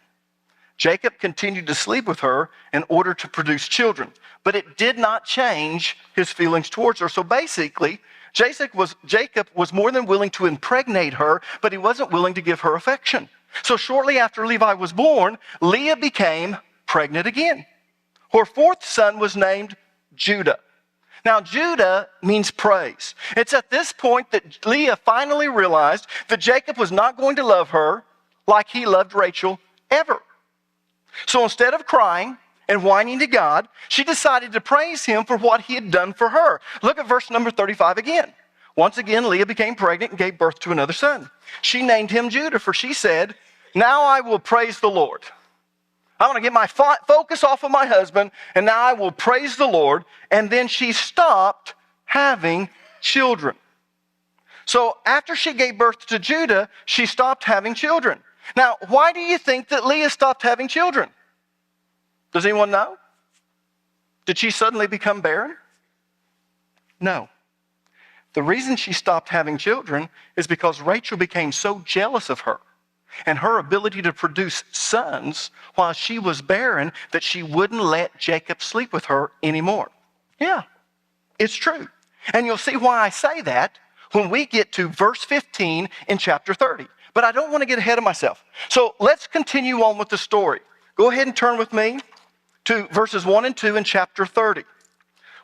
Speaker 1: Jacob continued to sleep with her in order to produce children, but it did not change his feelings towards her. So basically, Jacob was more than willing to impregnate her, but he wasn't willing to give her affection. So shortly after Levi was born, Leah became pregnant again. Her 4th son was named Judah. Now, Judah means praise. It's at this point that Leah finally realized that Jacob was not going to love her like he loved Rachel ever. So instead of crying and whining to God, she decided to praise him for what he had done for her. Look at verse number 35 again. Once again, Leah became pregnant and gave birth to another son. She named him Judah, for she said, now I will praise the Lord. I want to get my focus off of my husband, and now I will praise the Lord. And then she stopped having children. So after she gave birth to Judah, she stopped having children. Now, why do you think that Leah stopped having children? Does anyone know? Did she suddenly become barren? No. The reason she stopped having children is because Rachel became so jealous of her and her ability to produce sons while she was barren that she wouldn't let Jacob sleep with her anymore. Yeah, it's true. And you'll see why I say that when we get to verse 15 in chapter 30. But I don't want to get ahead of myself. So let's continue on with the story. Go ahead and turn with me to verses 1 and 2 in chapter 30.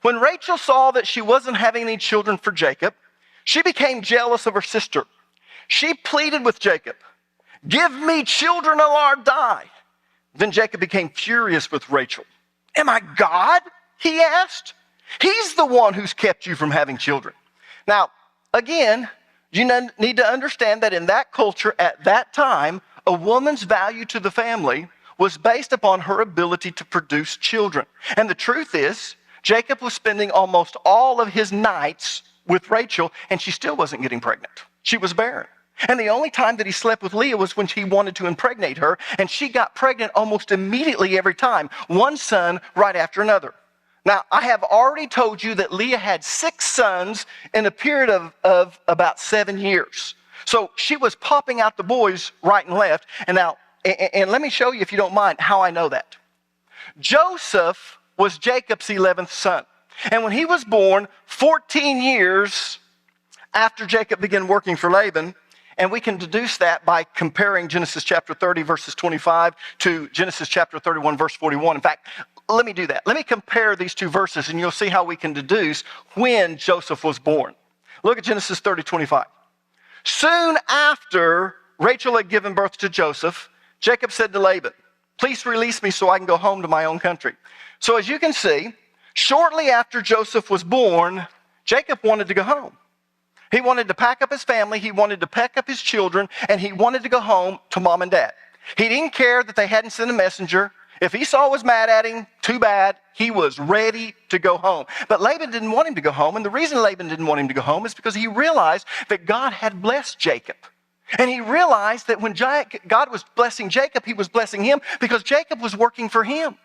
Speaker 1: When Rachel saw that she wasn't having any children for Jacob, she became jealous of her sister. She pleaded with Jacob, give me children or I'll die. Then Jacob became furious with Rachel. Am I God? He asked. He's the one who's kept you from having children. Now, again, you need to understand that in that culture at that time, a woman's value to the family was based upon her ability to produce children. And the truth is, Jacob was spending almost all of his nights with Rachel, and she still wasn't getting pregnant. She was barren. And the only time that he slept with Leah was when he wanted to impregnate her, and she got pregnant almost immediately every time, 1 son right after another. Now, I have already told you that Leah had 6 sons in a period of about 7 years. So she was popping out the boys right and left. And now, and let me show you, if you don't mind, how I know that. Joseph was Jacob's 11th son. And when he was born, 14 years after Jacob began working for Laban, and we can deduce that by comparing Genesis chapter 30, verses 25 to Genesis chapter 31, verse 41. In fact, let me do that. Let me compare these 2 verses, and you'll see how we can deduce when Joseph was born. Look at Genesis 30, 25. Soon after Rachel had given birth to Joseph, Jacob said to Laban, please release me so I can go home to my own country. So as you can see, shortly after Joseph was born, Jacob wanted to go home. He wanted to pack up his family, he wanted to pack up his children, and he wanted to go home to mom and dad. He didn't care that they hadn't sent a messenger. If Esau was mad at him, too bad. He was ready to go home. But Laban didn't want him to go home, and the reason Laban didn't want him to go home is because he realized that God had blessed Jacob. And he realized that when God was blessing Jacob, he was blessing him because Jacob was working for him.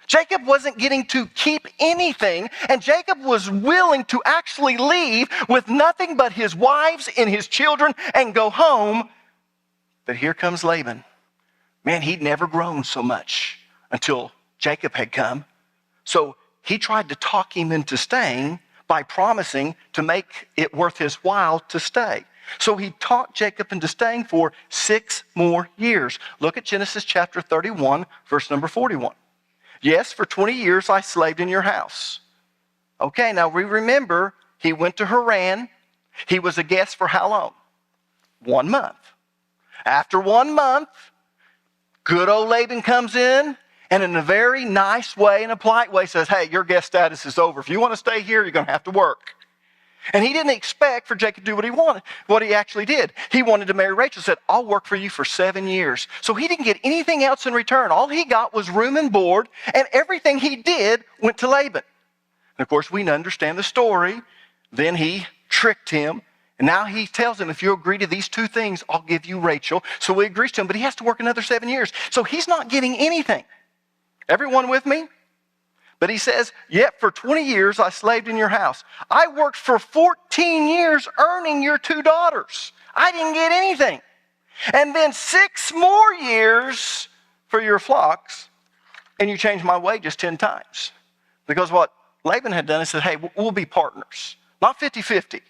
Speaker 1: Jacob wasn't getting to keep anything, and Jacob was willing to actually leave with nothing but his wives and his children and go home. But here comes Laban. Man, he'd never grown so much until Jacob had come. So he tried to talk him into staying by promising to make it worth his while to stay. So he talked Jacob into staying for 6 more years. Look at Genesis chapter 31, verse number 41. Yes, for 20 years I slaved in your house. Okay, now we remember he went to Haran. He was a guest for how long? 1 month. After 1 month, good old Laban comes in and in a very nice way, in a polite way, says, hey, your guest status is over. If you want to stay here, you're going to have to work. And he didn't expect for Jacob to do what he wanted, what he actually did. He wanted to marry Rachel, said, I'll work for you for 7 years. So he didn't get anything else in return. All he got was room and board, and everything he did went to Laban. And of course, we understand the story. Then he tricked him And now he tells him, if you agree to these two things, I'll give you Rachel. So he agrees to him, but he has to work another 7 years. So he's not getting anything. Everyone with me? But he says, yet for 20 years I slaved in your house. I worked for 14 years earning your 2 daughters. I didn't get anything. And then 6 more years for your flocks, and you changed my wages 10 times. Because what Laban had done is said, hey, we'll be partners. Not 50-50.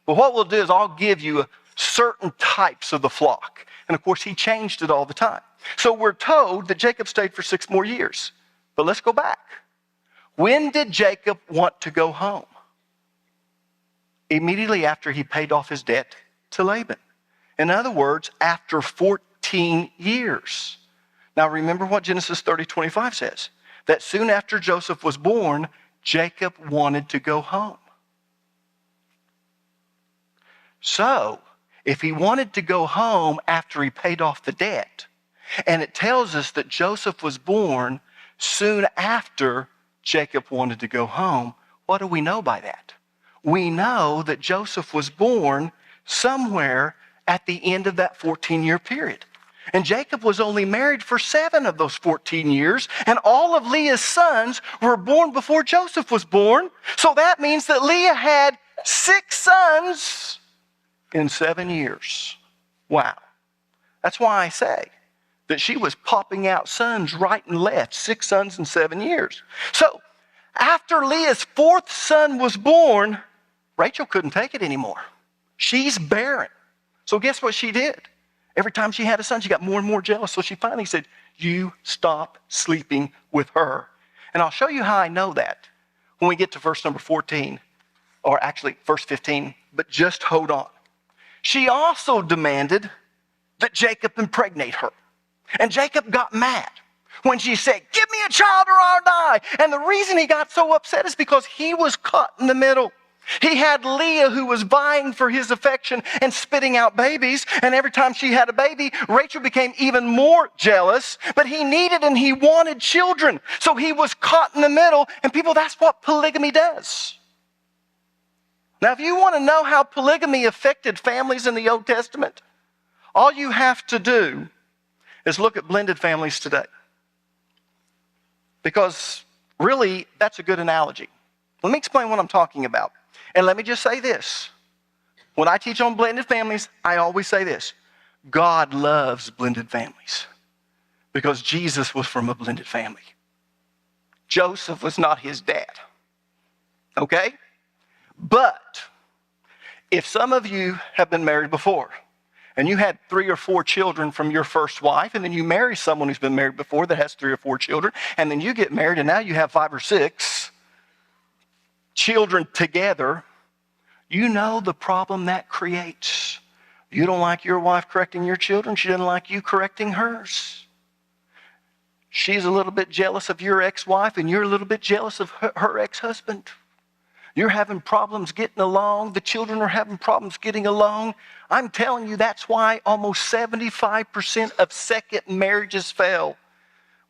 Speaker 1: But what we'll do is I'll give you certain types of the flock. And of course, he changed it all the time. So we're told that Jacob stayed for 6 more years. But let's go back. When did Jacob want to go home? Immediately after he paid off his debt to Laban. In other words, after 14 years. Now remember what Genesis 30:25 says. That soon after Joseph was born, Jacob wanted to go home. So, if he wanted to go home after he paid off the debt, and it tells us that Joseph was born soon after Jacob wanted to go home, what do we know by that? We know that Joseph was born somewhere at the end of that 14-year period. And Jacob was only married for 7 of those 14 years, and all of Leah's sons were born before Joseph was born. So that means that Leah had 6 sons in 7 years. Wow. That's why I say that she was popping out sons right and left, 6 sons in 7 years. So after Leah's 4th son was born, Rachel couldn't take it anymore. She's barren. So guess what she did? Every time she had a son, she got more and more jealous. So she finally said, you stop sleeping with her. And I'll show you how I know that when we get to verse number 14, or actually verse 15, but just hold on. She also demanded that Jacob impregnate her. And Jacob got mad when she said, give me a child or I'll die. And the reason he got so upset is because he was caught in the middle. He had Leah who was vying for his affection and spitting out babies. And every time she had a baby, Rachel became even more jealous. But he needed and he wanted children. So he was caught in the middle. And people, that's what polygamy does. Now, if you want to know how polygamy affected families in the Old Testament, all you have to do is look at blended families today. Because really, that's a good analogy. Let me explain what I'm talking about. And let me just say this. When I teach on blended families, I always say this. God loves blended families because Jesus was from a blended family. Joseph was not his dad. Okay? But if some of you have been married before and you had 3 or 4 children from your first wife, and then you marry someone who's been married before that has 3 or 4 children, and then you get married and now you have 5 or 6 children together, you know the problem that creates. You don't like your wife correcting your children. She doesn't like you correcting hers. She's a little bit jealous of your ex-wife, and you're a little bit jealous of her ex-husband. You're having problems getting along. The children are having problems getting along. I'm telling you, that's why almost 75% of second marriages fail.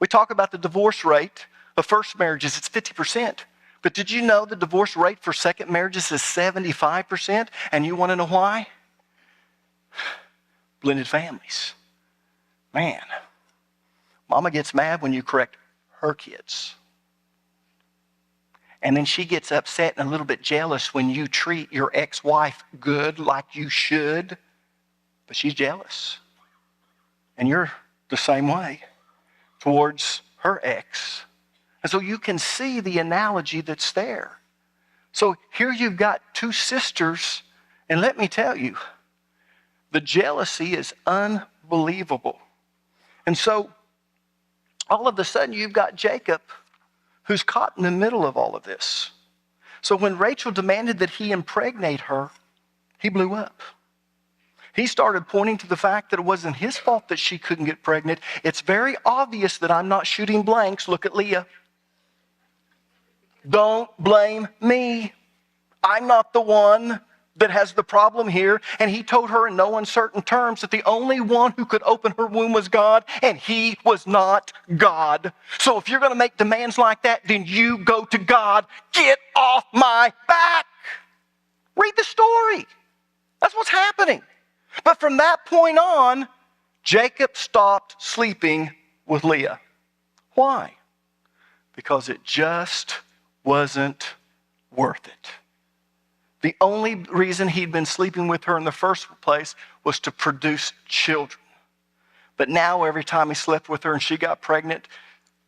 Speaker 1: We talk about the divorce rate of first marriages. It's 50%. But did you know the divorce rate for second marriages is 75%? And you want to know why? Blended families. Man, mama gets mad when you correct her kids. And then she gets upset and a little bit jealous when you treat your ex-wife good like you should. But she's jealous. And you're the same way towards her ex. And so you can see the analogy that's there. So here you've got 2 sisters. And let me tell you, the jealousy is unbelievable. And so all of a sudden you've got Jacob who's caught in the middle of all of this. So when Rachel demanded that he impregnate her, he blew up. He started pointing to the fact that it wasn't his fault that she couldn't get pregnant. It's very obvious that I'm not shooting blanks. Look at Leah. Don't blame me. I'm not the one that has the problem here. And he told her in no uncertain terms that the only one who could open her womb was God, and he was not God. So if you're going to make demands like that, then you go to God. Get off my back. Read the story. That's what's happening. But from that point on, Jacob stopped sleeping with Leah. Why? Because it just wasn't worth it. The only reason he'd been sleeping with her in the first place was to produce children. But now every time he slept with her and she got pregnant,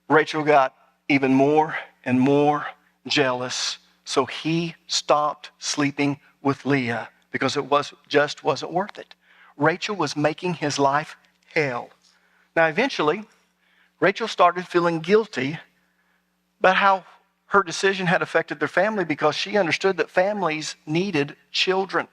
Speaker 1: Rachel got even more and more jealous. So he stopped sleeping with Leah because it just wasn't worth it. Rachel was making his life hell. Now eventually, Rachel started feeling guilty about how her decision had affected their family because she understood that families needed children.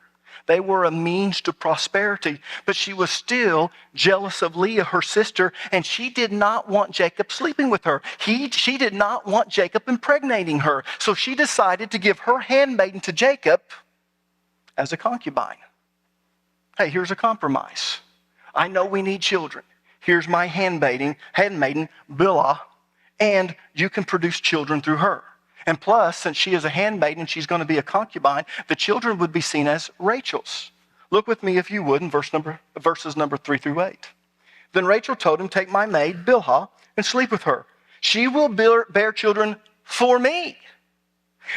Speaker 1: They were a means to prosperity, but she was still jealous of Leah, her sister, and she did not want Jacob sleeping with her. She did not want Jacob impregnating her. So she decided to give her handmaiden to Jacob as a concubine. Hey, here's a compromise. I know we need children. Here's my handmaiden, Bilhah, and you can produce children through her. And plus, since she is a handmaiden and she's going to be a concubine, the children would be seen as Rachel's. Look with me, if you would, in verses number 3 through 8. Then Rachel told him, take my maid, Bilhah, and sleep with her. She will bear children for me.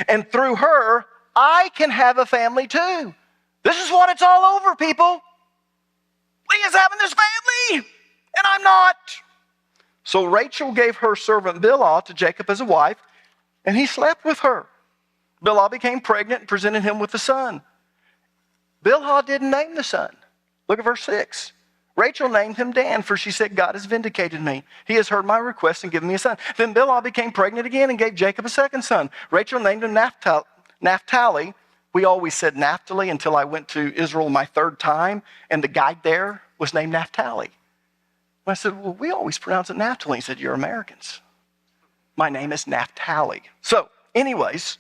Speaker 1: And through her, I can have a family too. This is what it's all over, people. Leah's having this family, and I'm not. So Rachel gave her servant Bilhah to Jacob as a wife, and he slept with her. Bilhah became pregnant and presented him with a son. Bilhah didn't name the son. Look at verse 6. Rachel named him Dan, for she said, God has vindicated me. He has heard my request and given me a son. Then Bilhah became pregnant again and gave Jacob a second son. Rachel named him Naphtali. We always said Naphtali until I went to Israel my third time, and the guide there was named Naphtali. I said, well, we always pronounce it Naphtali. He said, you're Americans. My name is Naphtali. So, anyways,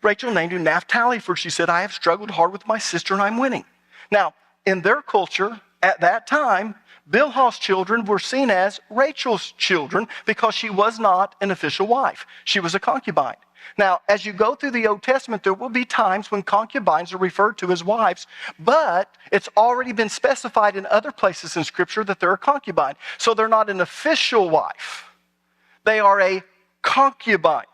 Speaker 1: Rachel named him Naphtali, for she said, I have struggled hard with my sister and I'm winning. Now, in their culture, at that time, Bilhah's children were seen as Rachel's children because she was not an official wife. She was a concubine. Now, as you go through the Old Testament, there will be times when concubines are referred to as wives, but it's already been specified in other places in Scripture that they're a concubine. So they're not an official wife. They are a concubine.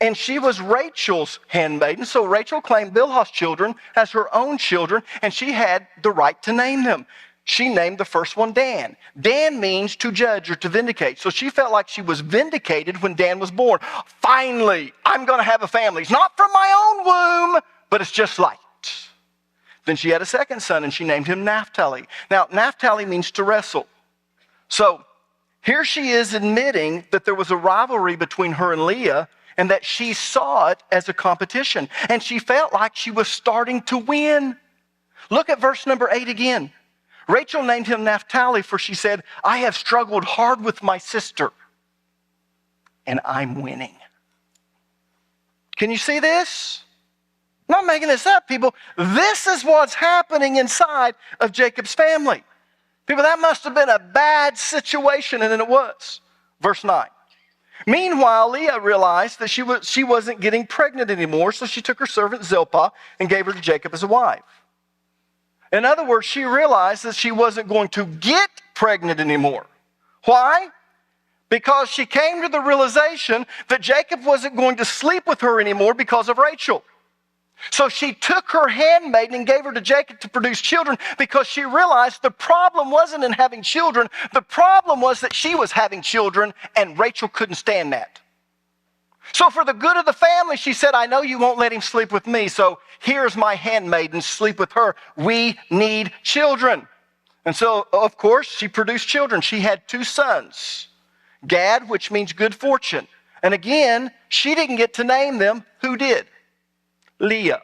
Speaker 1: And she was Rachel's handmaiden, so Rachel claimed Bilhah's children as her own children, and she had the right to name them. She named the first one Dan. Dan means to judge or to vindicate. So she felt like she was vindicated when Dan was born. Finally, I'm going to have a family. It's not from my own womb, but it's just like it. Then she had a second son, and she named him Naphtali. Now, Naphtali means to wrestle. So here she is admitting that there was a rivalry between her and Leah, and that she saw it as a competition. And she felt like she was starting to win. Look at verse number 8 again. Rachel named him Naphtali, for she said, I have struggled hard with my sister, and I'm winning. Can you see this? I'm not making this up, people. This is what's happening inside of Jacob's family. People, that must have been a bad situation, and it was. Verse 9. Meanwhile, Leah realized that she wasn't getting pregnant anymore, so she took her servant Zilpah and gave her to Jacob as a wife. In other words, she realized that she wasn't going to get pregnant anymore. Why? Because she came to the realization that Jacob wasn't going to sleep with her anymore because of Rachel. So she took her handmaiden and gave her to Jacob to produce children because she realized the problem wasn't in having children. The problem was that she was having children and Rachel couldn't stand that. So for the good of the family, she said, I know you won't let him sleep with me, so here's my handmaiden, sleep with her. We need children. And so, of course, she produced children. She had 2 sons, Gad, which means good fortune. And again, she didn't get to name them. Who did? Leah.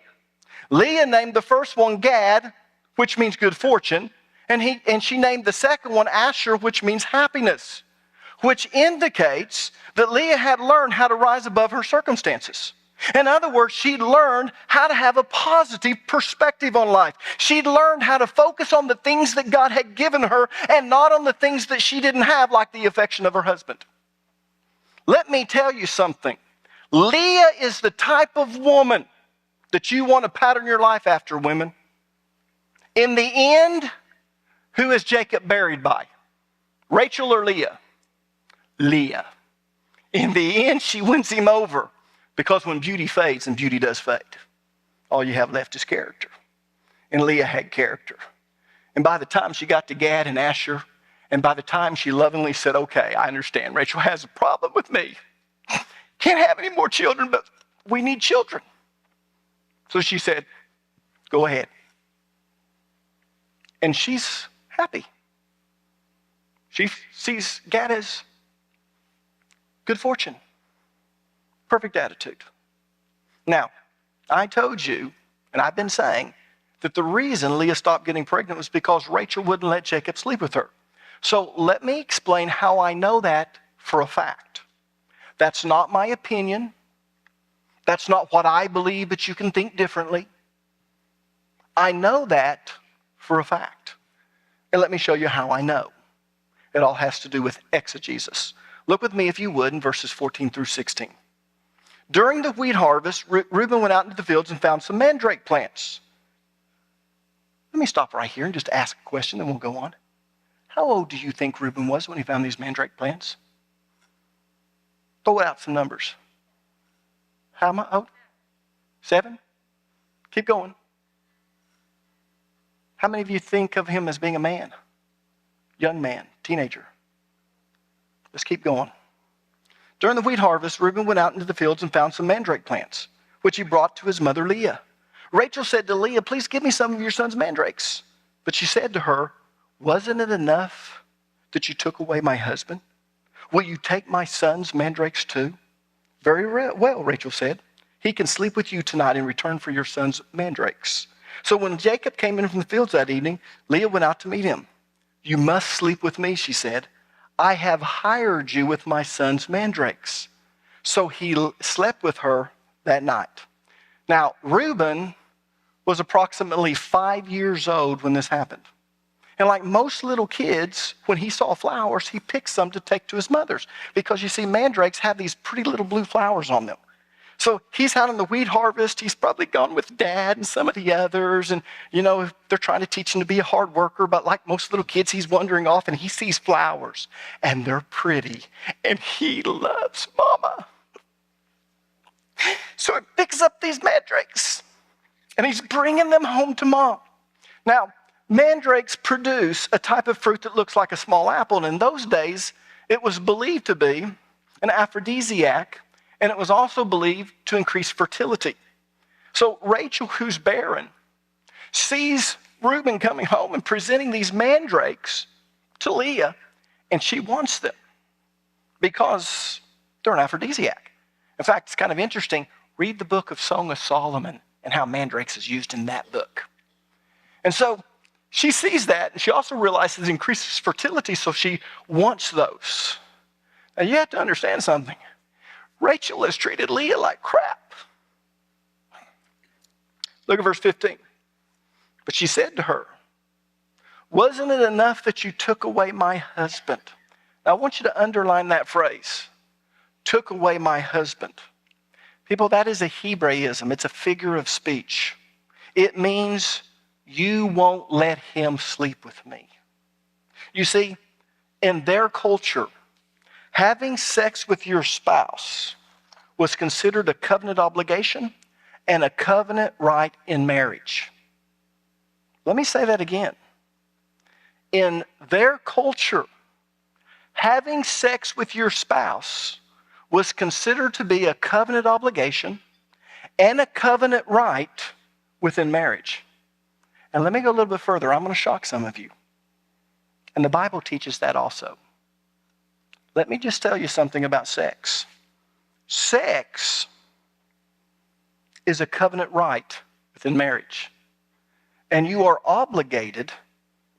Speaker 1: Leah named the first one Gad, which means good fortune, and she named the second one Asher, which means happiness, which indicates that Leah had learned how to rise above her circumstances. In other words, she'd learned how to have a positive perspective on life. She'd learned how to focus on the things that God had given her and not on the things that she didn't have, like the affection of her husband. Let me tell you something. Leah is the type of woman that you want to pattern your life after, women. In the end, who is Jacob buried by? Rachel or Leah? Leah. In the end, she wins him over because when beauty fades, and beauty does fade, all you have left is character. And Leah had character. And by the time she got to Gad and Asher, and by the time she lovingly said, okay, I understand, Rachel has a problem with me. Can't have any more children, but we need children. So she said, go ahead. And she's happy. She sees Gad as good fortune, perfect attitude. Now, I told you, and I've been saying, that the reason Leah stopped getting pregnant was because Rachel wouldn't let Jacob sleep with her. So let me explain how I know that for a fact. That's not my opinion. That's not what I believe, but you can think differently. I know that for a fact. And let me show you how I know. It all has to do with exegesis. Look with me, if you would, in verses 14 through 16. During the wheat harvest, Reuben went out into the fields and found some mandrake plants. Let me stop right here and just ask a question, then we'll go on. How old do you think Reuben was when he found these mandrake plants? Throw out some numbers. How old? 7? Keep going. How many of you think of him as being a man? Young man, teenager. Let's keep going. During the wheat harvest, Reuben went out into the fields and found some mandrake plants, which he brought to his mother Leah. Rachel said to Leah, please give me some of your son's mandrakes. But she said to her, wasn't it enough that you took away my husband? Will you take my son's mandrakes too? Very well, Rachel said. He can sleep with you tonight in return for your son's mandrakes. So when Jacob came in from the fields that evening, Leah went out to meet him. You must sleep with me, she said. I have hired you with my son's mandrakes. So he slept with her that night. Now, Reuben was approximately 5 years old when this happened. And like most little kids, when he saw flowers, he picked some to take to his mother's. Because you see, mandrakes have these pretty little blue flowers on them. So he's out on the wheat harvest. He's probably gone with Dad and some of the others. And, you know, they're trying to teach him to be a hard worker. But like most little kids, he's wandering off and he sees flowers. And they're pretty. And he loves Mama. So he picks up these mandrakes. And he's bringing them home to Mom. Now, mandrakes produce a type of fruit that looks like a small apple. And in those days, it was believed to be an aphrodisiac. And it was also believed to increase fertility. So Rachel, who's barren, sees Reuben coming home and presenting these mandrakes to Leah, and she wants them because they're an aphrodisiac. In fact, it's kind of interesting. Read the book of Song of Solomon and how mandrakes is used in that book. And so she sees that, and she also realizes it increases fertility, so she wants those. Now you have to understand something. Rachel has treated Leah like crap. Look at verse 15. But she said to her, wasn't it enough that you took away my husband? Now I want you to underline that phrase. Took away my husband. People, that is a Hebraism. It's a figure of speech. It means you won't let him sleep with me. You see, in their culture, having sex with your spouse was considered a covenant obligation and a covenant right in marriage. Let me say that again. In their culture, having sex with your spouse was considered to be a covenant obligation and a covenant right within marriage. And let me go a little bit further. I'm going to shock some of you. And the Bible teaches that also. Let me just tell you something about sex. Sex is a covenant right within marriage. And you are obligated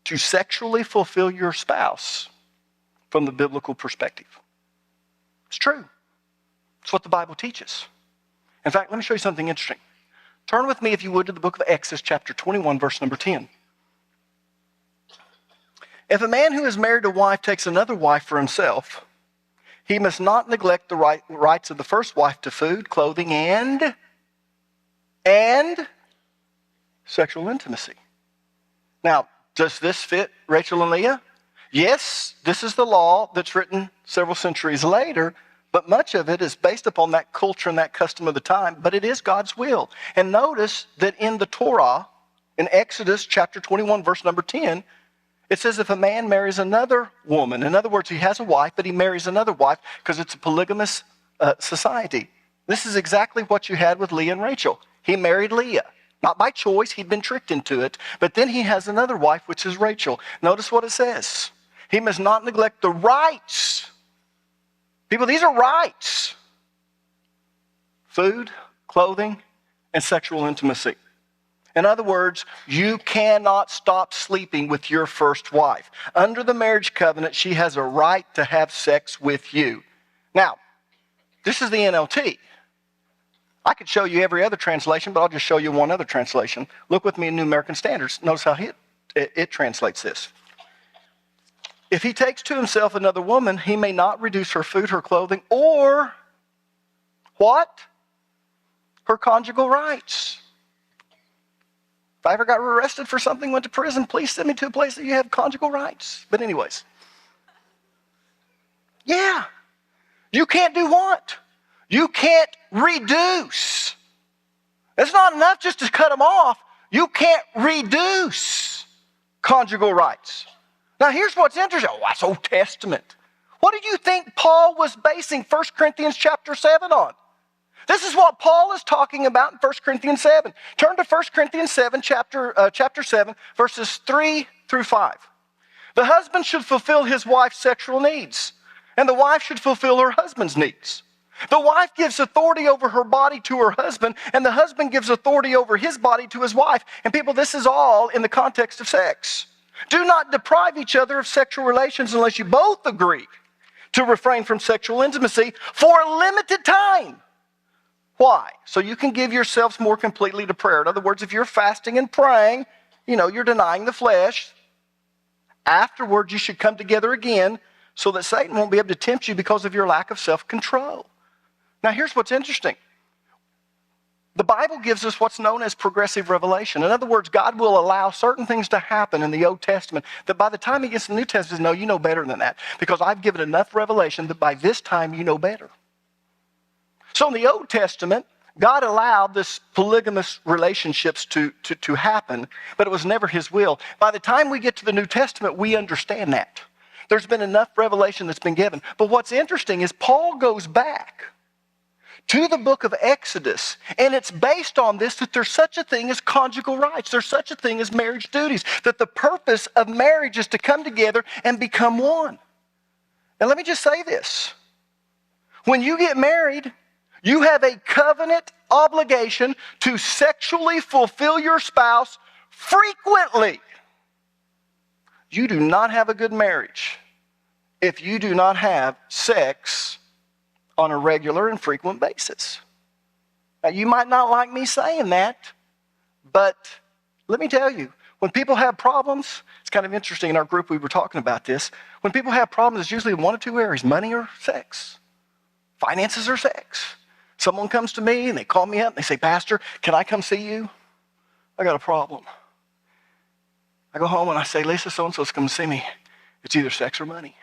Speaker 1: to sexually fulfill your spouse from the biblical perspective. It's true. It's what the Bible teaches. In fact, let me show you something interesting. Turn with me, if you would, to the book of Exodus, chapter 21, verse number 10. If a man who is married to a wife takes another wife for himself, he must not neglect the rights of the first wife to food, clothing, and sexual intimacy. Now, does this fit Rachel and Leah? Yes, this is the law that's written several centuries later, but much of it is based upon that culture and that custom of the time, but it is God's will. And notice that in the Torah, in Exodus chapter 21, verse number 10, it says if a man marries another woman, in other words, he has a wife, but he marries another wife because it's a polygamous society. This is exactly what you had with Leah and Rachel. He married Leah. Not by choice, he'd been tricked into it, but then he has another wife, which is Rachel. Notice what it says. He must not neglect the rights. People, these are rights. Food, clothing, and sexual intimacy. In other words, you cannot stop sleeping with your first wife. Under the marriage covenant, she has a right to have sex with you. Now, this is the NLT. I could show you every other translation, but I'll just show you one other translation. Look with me in New American Standards. Notice how it translates this. If he takes to himself another woman, he may not reduce her food, her clothing, or what? Her conjugal rights. If I ever got arrested for something, went to prison, please send me to a place that you have conjugal rights. But anyways. Yeah. You can't do what? You can't reduce. It's not enough just to cut them off. You can't reduce conjugal rights. Now, here's what's interesting. Oh, that's Old Testament. What do you think Paul was basing 1 Corinthians chapter 7 on? This is what Paul is talking about in 1 Corinthians 7. Turn to 1 Corinthians 7, chapter 7, verses 3 through 5. The husband should fulfill his wife's sexual needs, and the wife should fulfill her husband's needs. The wife gives authority over her body to her husband, and the husband gives authority over his body to his wife. And people, this is all in the context of sex. Do not deprive each other of sexual relations unless you both agree to refrain from sexual intimacy for a limited time. Why? So you can give yourselves more completely to prayer. In other words, if you're fasting and praying, you're denying the flesh. Afterwards, you should come together again so that Satan won't be able to tempt you because of your lack of self-control. Now, here's what's interesting. The Bible gives us what's known as progressive revelation. In other words, God will allow certain things to happen in the Old Testament that by the time he gets to the New Testament, no, you know better than that, because I've given enough revelation that by this time you know better. So in the Old Testament, God allowed this polygamous relationships to happen, but it was never his will. By the time we get to the New Testament, we understand that. There's been enough revelation that's been given. But what's interesting is Paul goes back to the book of Exodus, and it's based on this, that there's such a thing as conjugal rights. There's such a thing as marriage duties, that the purpose of marriage is to come together and become one. And let me just say this. When you get married, you have a covenant obligation to sexually fulfill your spouse frequently. You do not have a good marriage if you do not have sex on a regular and frequent basis. Now, you might not like me saying that, but let me tell you, when people have problems, it's kind of interesting. In our group, we were talking about this. When people have problems, it's usually in one of two areas: money or sex, finances or sex. Someone comes to me and they call me up and they say, "Pastor, can I come see you? I got a problem." I go home and I say, "Lisa, so-and-so's come to see me." It's either sex or money.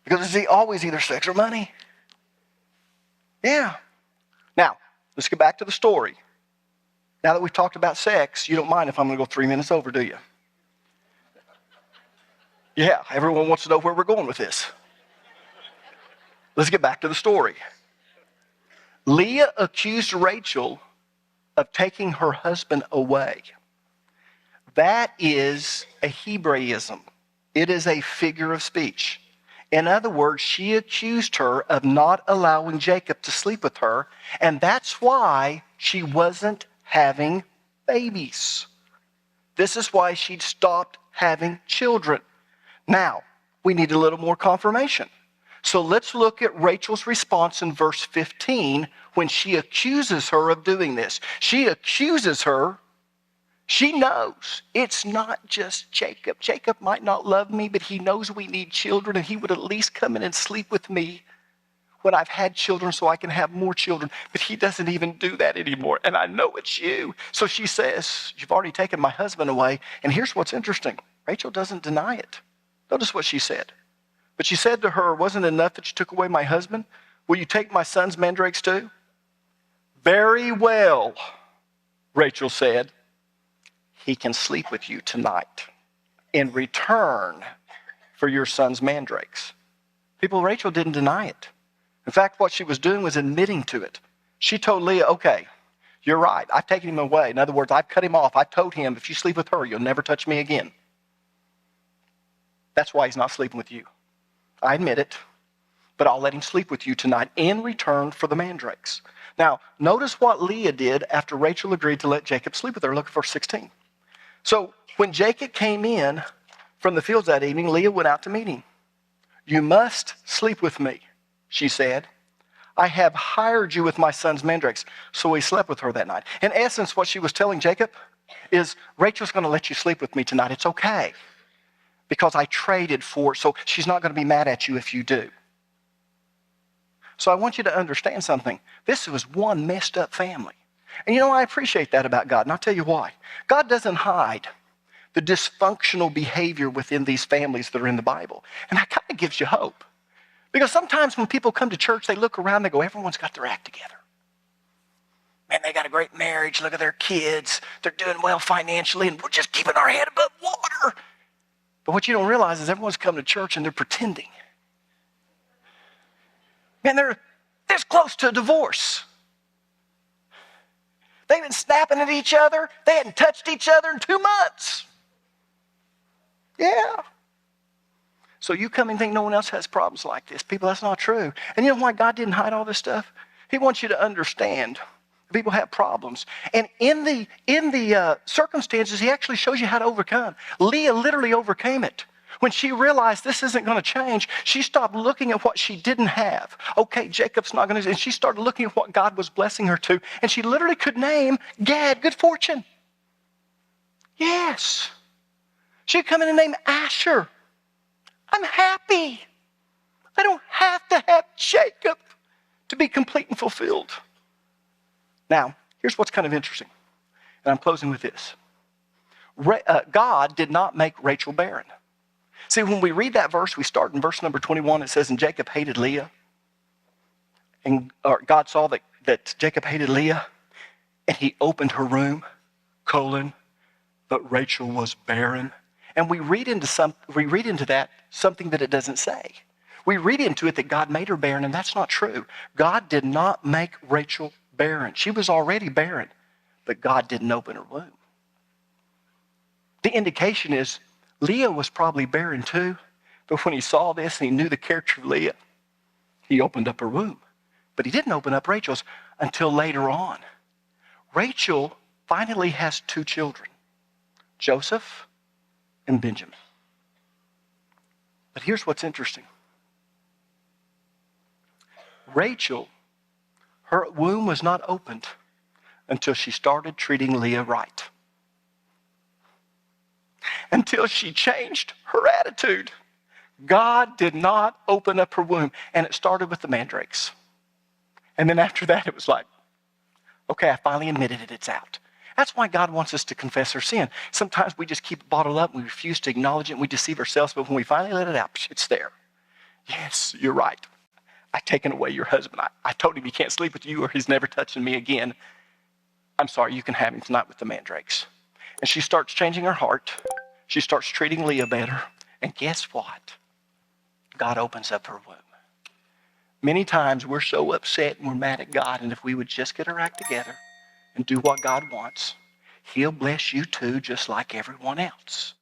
Speaker 1: Because it's always either sex or money. Yeah. Now, let's get back to the story. Now that we've talked about sex, you don't mind if I'm going to go 3 minutes over, do you? Yeah, everyone wants to know where we're going with this. Let's get back to the story. Leah accused Rachel of taking her husband away. That is a Hebraism. It is a figure of speech. In other words, she accused her of not allowing Jacob to sleep with her, and that's why she wasn't having babies. This is why she'd stopped having children. Now, we need a little more confirmation. So let's look at Rachel's response in verse 15 when she accuses her of doing this. She accuses her. She knows it's not just Jacob. Jacob might not love me, but he knows we need children, and he would at least come in and sleep with me. when I've had children so I can have more children. But he doesn't even do that anymore. And I know it's you. So she says, you've already taken my husband away. And here's what's interesting. Rachel doesn't deny it. Notice what she said. But she said to her, wasn't it enough that you took away my husband? Will you take my son's mandrakes too? Very well, Rachel said. He can sleep with you tonight in return for your son's mandrakes. People, Rachel didn't deny it. In fact, what she was doing was admitting to it. She told Leah, okay, you're right. I've taken him away. In other words, I've cut him off. I've told him, if you sleep with her, you'll never touch me again. That's why he's not sleeping with you. I admit it, but I'll let him sleep with you tonight in return for the mandrakes. Now, notice what Leah did after Rachel agreed to let Jacob sleep with her. Look at verse 16. So when Jacob came in from the fields that evening, Leah went out to meet him. You must sleep with me, she said. I have hired you with my son's mandrakes. So he slept with her that night. In essence, what she was telling Jacob is, Rachel's going to let you sleep with me tonight. It's okay. Because I traded for, so she's not going to be mad at you if you do. So I want you to understand something. This was one messed up family. And you know, I appreciate that about God, and I'll tell you why. God doesn't hide the dysfunctional behavior within these families that are in the Bible. And that kind of gives you hope. Because sometimes when people come to church, they look around, they go, everyone's got their act together. Man, they got a great marriage, look at their kids, they're doing well financially, and we're just keeping our head above water. But what you don't realize is everyone's come to church and they're pretending. Man, they're this close to a divorce. They've been snapping at each other. They hadn't touched each other in 2 months. Yeah. So you come and think no one else has problems like this. People, that's not true. And you know why God didn't hide all this stuff? He wants you to understand people have problems. And in the circumstances, he actually shows you how to overcome. Leah literally overcame it. When she realized this isn't going to change, she stopped looking at what she didn't have. Okay, Jacob's not going to, and she started looking at what God was blessing her to, and she literally could name Gad, good fortune. Yes. She'd come in and name Asher. I'm happy. I don't have to have Jacob to be complete and fulfilled. Now, here's what's kind of interesting, and I'm closing with this. God did not make Rachel barren. See, when we read that verse, we start in verse number 21. It says, and Jacob hated Leah. And God saw that Jacob hated Leah, and he opened her womb, but Rachel was barren. And we read into that something that it doesn't say. We read into it that God made her barren, and that's not true. God did not make Rachel barren. She was already barren, but God didn't open her womb. The indication is Leah was probably barren too, but when he saw this and he knew the character of Leah, he opened up her womb. But he didn't open up Rachel's until later on. Rachel finally has 2 children, Joseph and Benjamin. But here's what's interesting. Rachel, her womb was not opened until she started treating Leah right. Until she changed her attitude. God did not open up her womb. And it started with the mandrakes. And then after that, it was like, okay, I finally admitted it, it's out. That's why God wants us to confess our sin. Sometimes we just keep it bottled up, and we refuse to acknowledge it, and we deceive ourselves, but when we finally let it out, it's there. Yes, you're right. I've taken away your husband. I told him he can't sleep with you or he's never touching me again. I'm sorry, you can have him tonight with the mandrakes. And she starts changing her heart. She starts treating Leah better. And guess what? God opens up her womb. Many times we're so upset and we're mad at God, and if we would just get our act together and do what God wants, he'll bless you too, just like everyone else.